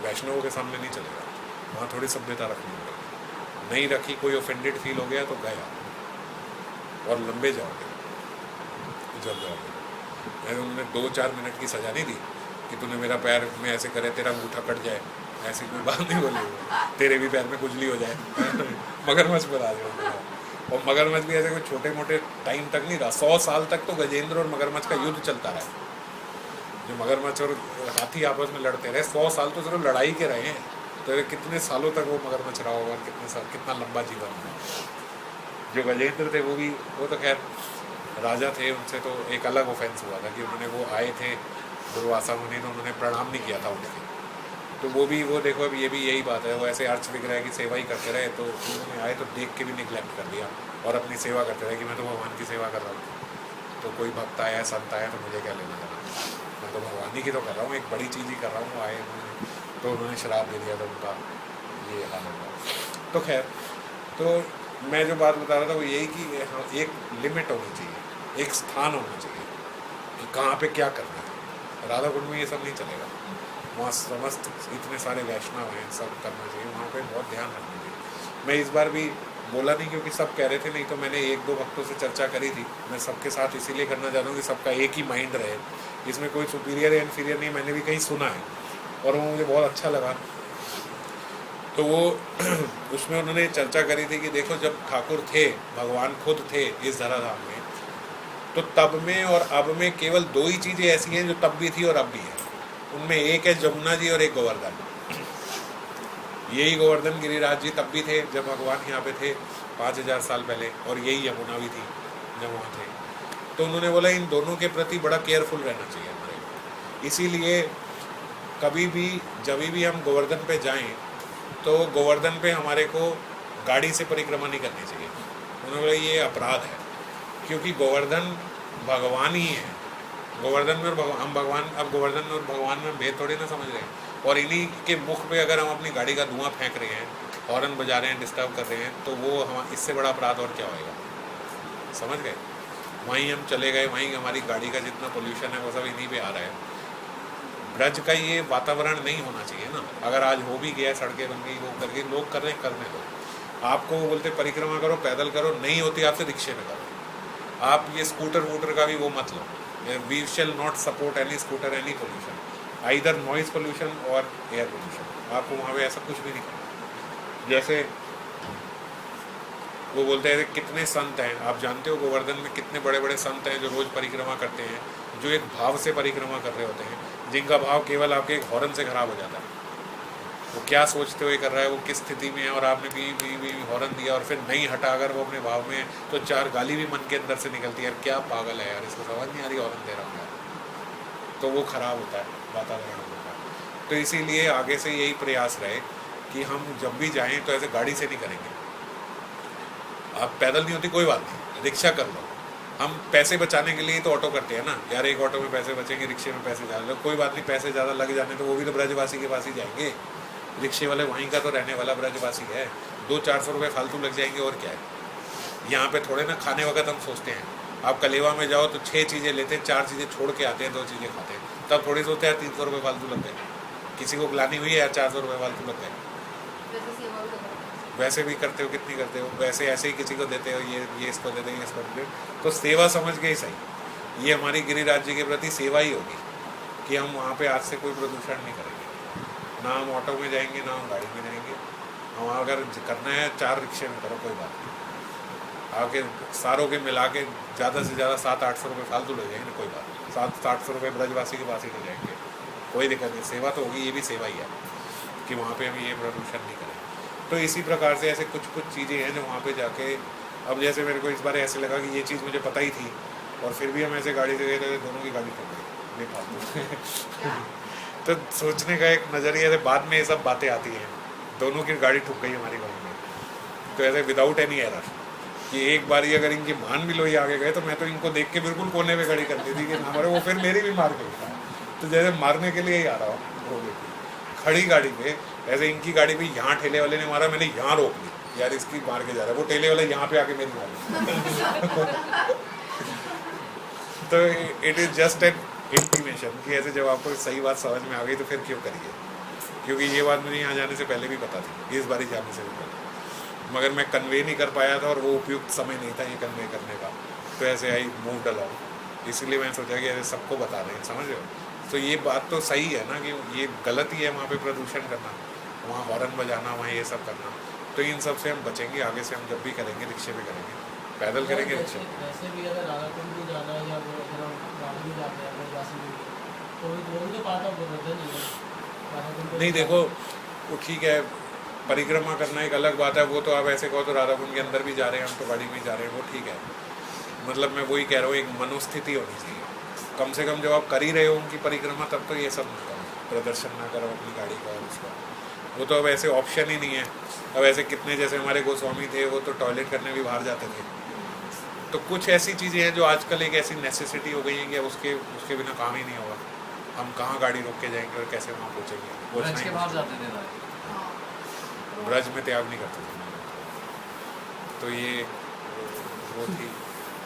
वैष्णवों के सामने नहीं चलेगा, वहाँ थोड़ी सभ्यता रखनी होगी। नहीं रखी, कोई ऑफेंडेड फील हो गया तो गया, और लंबे जाओगे, जब जाओगे। उन्होंने 2-4 मिनट की सज़ा नहीं दी कि तूने मेरा पैर में ऐसे करे तेरा अंगूठा कट जाए, ऐसी कोई बात नहीं बोली, तेरे भी पैर में खुजली हो जाए। मगरमच्छ बना दिया। और मगरमच्छ भी ऐसे कोई छोटे मोटे टाइम तक नहीं रहा, 100 साल तक तो गजेंद्र और मगरमच्छ का युद्ध चलता रहा। जो मगरमच्छ और हाथी आपस में लड़ते रहे, 100 साल तो सिर्फ लड़ाई के रहे हैं। तो कितने सालों तक वो मगरमच्छ रहा होगा, कितना लंबा जीवन है। जो गजेंद्र थे वो तो खैर राजा थे, उनसे तो एक अलग ऑफेंस हुआ था कि उन्होंने, वो आए थे दुर्वासा मुनि, तो उन्होंने प्रणाम नहीं किया था उनके। तो वो देखो अब ये भी यही बात है, वो ऐसे अर्थ विग्रह की सेवा ही करते रहे, तो उन्होंने आए तो देख के भी निगलेक्ट कर दिया और अपनी सेवा करते रहे कि मैं तो भगवान की सेवा कर रहा हूँ। तो कोई भक्त आया, संत आया, तो मुझे क्या लेना देना, मैं तो भगवान ही की तो कर रहा हूँ, एक बड़ी चीज़ ही कर रहा हूँ। आए तो उन्होंने शराब दे दिया था, उनका ये हाल होगा। तो खैर, तो मैं जो बात बता रहा था वो यही कि हाँ, एक लिमिट होनी चाहिए, एक स्थान होना चाहिए कि कहाँ पे क्या करना है। राधा कुंड में ये सब नहीं चलेगा, वहाँ समस्त इतने सारे वैष्णव हैं, सब करना चाहिए, वहाँ पे बहुत ध्यान रखना चाहिए। मैं इस बार भी बोला नहीं क्योंकि सब कह रहे थे, नहीं तो मैंने 1-2 भक्तों से चर्चा करी थी। मैं सबके साथ इसीलिए करना चाहता हूँ कि सबका एक ही माइंड रहे, इसमें कोई सुपीरियर या इन्फीरियर नहीं। मैंने भी कहीं सुना है और वो मुझे बहुत अच्छा लगा। तो वो उसमें उन्होंने चर्चा करी थी कि देखो, जब ठाकुर थे, भगवान खुद थे इस धराधाम में, तो तब में और अब में केवल 2 ही चीज़ें ऐसी हैं जो तब भी थी और अब भी है। उनमें एक है जमुना जी और एक गोवर्धन। यही गोवर्धन गिरिराज जी तब भी थे जब भगवान यहाँ पे थे 5000 साल पहले, और यही यमुना भी थी जब वहाँ थे। तो उन्होंने बोला इन दोनों के प्रति बड़ा केयरफुल रहना चाहिए हमारे। इसीलिए कभी भी जब भी हम गोवर्धन पे जाएं तो गोवर्धन पे हमारे को गाड़ी से परिक्रमा नहीं करनी चाहिए। उन्होंने बोला ये अपराध है, क्योंकि गोवर्धन भगवान ही है। गोवर्धन में और हम भगवान, अब गोवर्धन में और भगवान में भेद थोड़ी ना समझ रहे हैं। और इन्हीं के मुख पे अगर हम अपनी गाड़ी का धुआं फेंक रहे हैं, हॉर्न बजा रहे हैं, डिस्टर्ब कर रहे हैं, तो वो हम, इससे बड़ा अपराध और क्या होएगा। समझ गए? वहीं हम चले गए, वहीं हमारी गाड़ी का जितना पोल्यूशन है वो सब इन्हीं पे आ रहा है। ब्रज का ये वातावरण नहीं होना चाहिए ना। अगर आज हो भी गया, सड़कें बन गई, वो करके लोग कर रहे हैं, करने दो। आपको वो बोलते परिक्रमा करो, पैदल करो, नहीं होती आपसे रिक्शे में करो। आप ये स्कूटर वूटर का भी वो मत लो। We shall not support any scooter, any pollution, either noise pollution और एयर पोल्यूशन। आपको वहाँ पे ऐसा कुछ भी नहीं करना। जैसे वो बोलते हैं कितने संत हैं, आप जानते हो गोवर्धन में कितने बड़े बड़े संत हैं जो रोज़ परिक्रमा करते हैं, जो एक भाव से परिक्रमा कर रहे होते हैं, जिनका भाव केवल आपके एक हॉर्न से खराब हो जाता है। वो क्या सोचते हुए कर रहा है, वो किस स्थिति में है, और आपने भी हॉर्न दिया और फिर नहीं हटा अगर वो अपने भाव में, तो 4 गाली भी मन के अंदर से निकलती है, यार क्या पागल है यार, इसको समझ नहीं आ रही हॉर्न दे रहा हूँ यार। तो वो खराब होता है, वातावरण होता है। तो इसीलिए आगे से यही प्रयास रहे कि हम जब भी जाएँ तो ऐसे गाड़ी से नहीं करेंगे। आप पैदल नहीं होती कोई बात नहीं, रिक्शा कर लो, हम पैसे बचाने के लिए तो ऑटो करते हैं ना यार, एक ऑटो में पैसे बचेंगे, रिक्शे में पैसे ज़्यादा, कोई बात नहीं, पैसे ज़्यादा लग जाने तो वो भी तो ब्रजवासी के पास ही जाएंगे। रिक्शे वाले वहीं का तो रहने वाला ब्रजवासी है, 200-400 रुपये फालतू लग जाएंगे और क्या है। यहाँ पे थोड़े ना खाने वक्त हम सोचते हैं, आप कलेवा में जाओ तो 6 चीज़ें लेते हैं, 4 चीज़ें छोड़ के आते हैं, 2 चीज़ें खाते हैं, तब थोड़ी सोचते हैं 300 रुपये फालतू लग गए, किसी को ग्लानी हुई है यार 400 रुपये फालतू लग गए। वैसे सेवा भी तो करते हैं। वैसे भी करते हो, कितनी करते हो, वैसे ऐसे ही किसी को देते हो, ये इसको दे देंगे, इसको दे देंगे, तो सेवा समझ के ही सही। ये हमारी गिरिराज जी के प्रति सेवा ही होगी कि हम वहाँ पे आज से कोई प्रदूषण नहीं करेंगे, ना हम ऑटो में जाएंगे ना हम गाड़ी में जाएंगे। हम अगर करना है 4 रिक्शे में करो, कोई बात नहीं, आके सारों के मिला के ज़्यादा से ज़्यादा 700-800 रुपये फालतू ले जाएंगे, कोई बात नहीं, 700-800 रुपये ब्रजवासी के पास ही ले जाएंगे, कोई दिक्कत नहीं, सेवा तो होगी, ये भी सेवा ही है कि वहाँ पे हम ये प्रदूषण नहीं करें। तो इसी प्रकार से ऐसे कुछ चीज़ें हैं जो वहाँ पे जाके, अब जैसे मेरे को इस बार ऐसे लगा कि ये चीज़ मुझे पता ही थी और फिर भी हम ऐसे गाड़ी से गए थे, दोनों की गाड़ी ठुक गई बेफालतू। तो सोचने का एक नज़रिया से बाद में ये सब बातें आती हैं, दोनों की गाड़ी ठुक गई हमारी गाड़ी में, तो ऐसे विदाउट एनी एरर कि एक बारी अगर इनकी मान भी लो ये आगे गए तो मैं तो इनको देख के बिल्कुल कोने में खड़ी कर दी थी कि ना मारे, वो फिर मेरी भी मार गई। तो जैसे मारने के लिए ही आ रहा हूँ खड़ी गाड़ी पे, ऐसे इनकी गाड़ी पे यहाँ ठेले वाले ने मारा, मैंने यहाँ रोक ली यार इसकी मार के जा रहा है, वो ठेले वाला यहाँ पे आके मेरी मार तो it is just an intimation कि ऐसे जब आपको सही बात समझ में आ गई तो फिर क्यों करिए, क्योंकि ये बात मुझे यहाँ जाने से पहले भी पता थी, इस बारी जाने से भी पहले, मगर मैं कन्वे नहीं कर पाया था और वो उपयुक्त समय नहीं था ये कन्वे करने का, तो ऐसे आई मूव अलाउंग, इसलिए मैंने सोचा कि ऐसे सबको बता दें, समझ रहे हो। तो ये बात तो सही है ना कि ये गलत ही है वहाँ पे प्रदूषण करना, वहाँ हॉर्न बजाना, वहाँ ये सब करना, तो इन सब से हम बचेंगे। आगे से हम जब भी करेंगे रिक्शे पे करेंगे, पैदल करेंगे, रिक्शे पे। वैसे भी अगर राधाकुंड भी जाना है या अगर हम गाड़ी भी जाते हैं ब्रजवासी भी, तो वो भी तो पार्ट ऑफ गोवर्धन ही है राधाकुंड। नहीं देखो वो ठीक है, परिक्रमा करना एक अलग बात है, वो तो आप ऐसे कहो तो राधाकुंड के अंदर भी जा रहे हैं हम, तो गाड़ी में ही जा रहे हैं, वो ठीक है। मतलब मैं वही कह रहा हूँ, एक मनोस्थिति होनी चाहिए कम से कम, जब आप कर ही रहे हो उनकी परिक्रमा तब तो ये सब ना करो, प्रदर्शन ना करो अपनी गाड़ी का और उसका, वो तो अब ऐसे ऑप्शन ही नहीं है। अब ऐसे कितने जैसे हमारे गोस्वामी थे, वो तो टॉयलेट करने भी बाहर जाते थे, तो कुछ ऐसी चीज़ें हैं जो आजकल एक ऐसी नेसेसिटी हो गई है कि उसके बिना काम ही नहीं होगा। हम कहाँ गाड़ी रोक के जाएंगे और कैसे वहाँ पहुँचेंगे, ब्रज के बाहर जाते थे ना, ब्रज में त्याग नहीं करते थे, तो ये वो थी।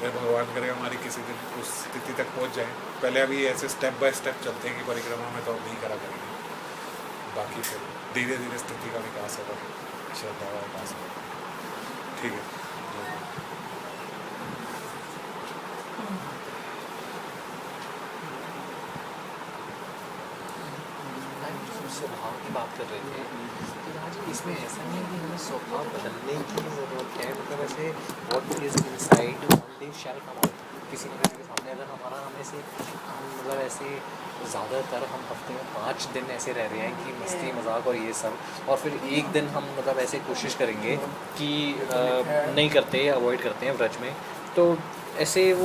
भगवान करे हमारी किसी दिन उस स्थिति तक पहुंच जाए, पहले अभी ऐसे स्टेप बाय स्टेप चलते हैं कि परिक्रमा में तो हम नहीं करा करेंगे, बाकी फिर धीरे धीरे स्थिति का विकास होगा, श्रद्धा का विकास होगा, ठीक है। स्वभाव की बात कर रहे थे, तो राज इसमें ऐसा नहीं है कि हमें स्वभाव बदलने की ज़रूरत है, मतलब ऐसे what is inside one day shell come out, किसी न किसी के सामने अगर हमारा हमें से हम मतलब ऐसे ज़्यादातर हम हफ्ते में 5 दिन ऐसे रह रहे हैं कि मस्ती मजाक और ये सब, और फिर एक दिन हम मतलब ऐसे कोशिश करेंगे कि नहीं करते, अवॉइड करते हैं व्रज में, तो ऐसे वो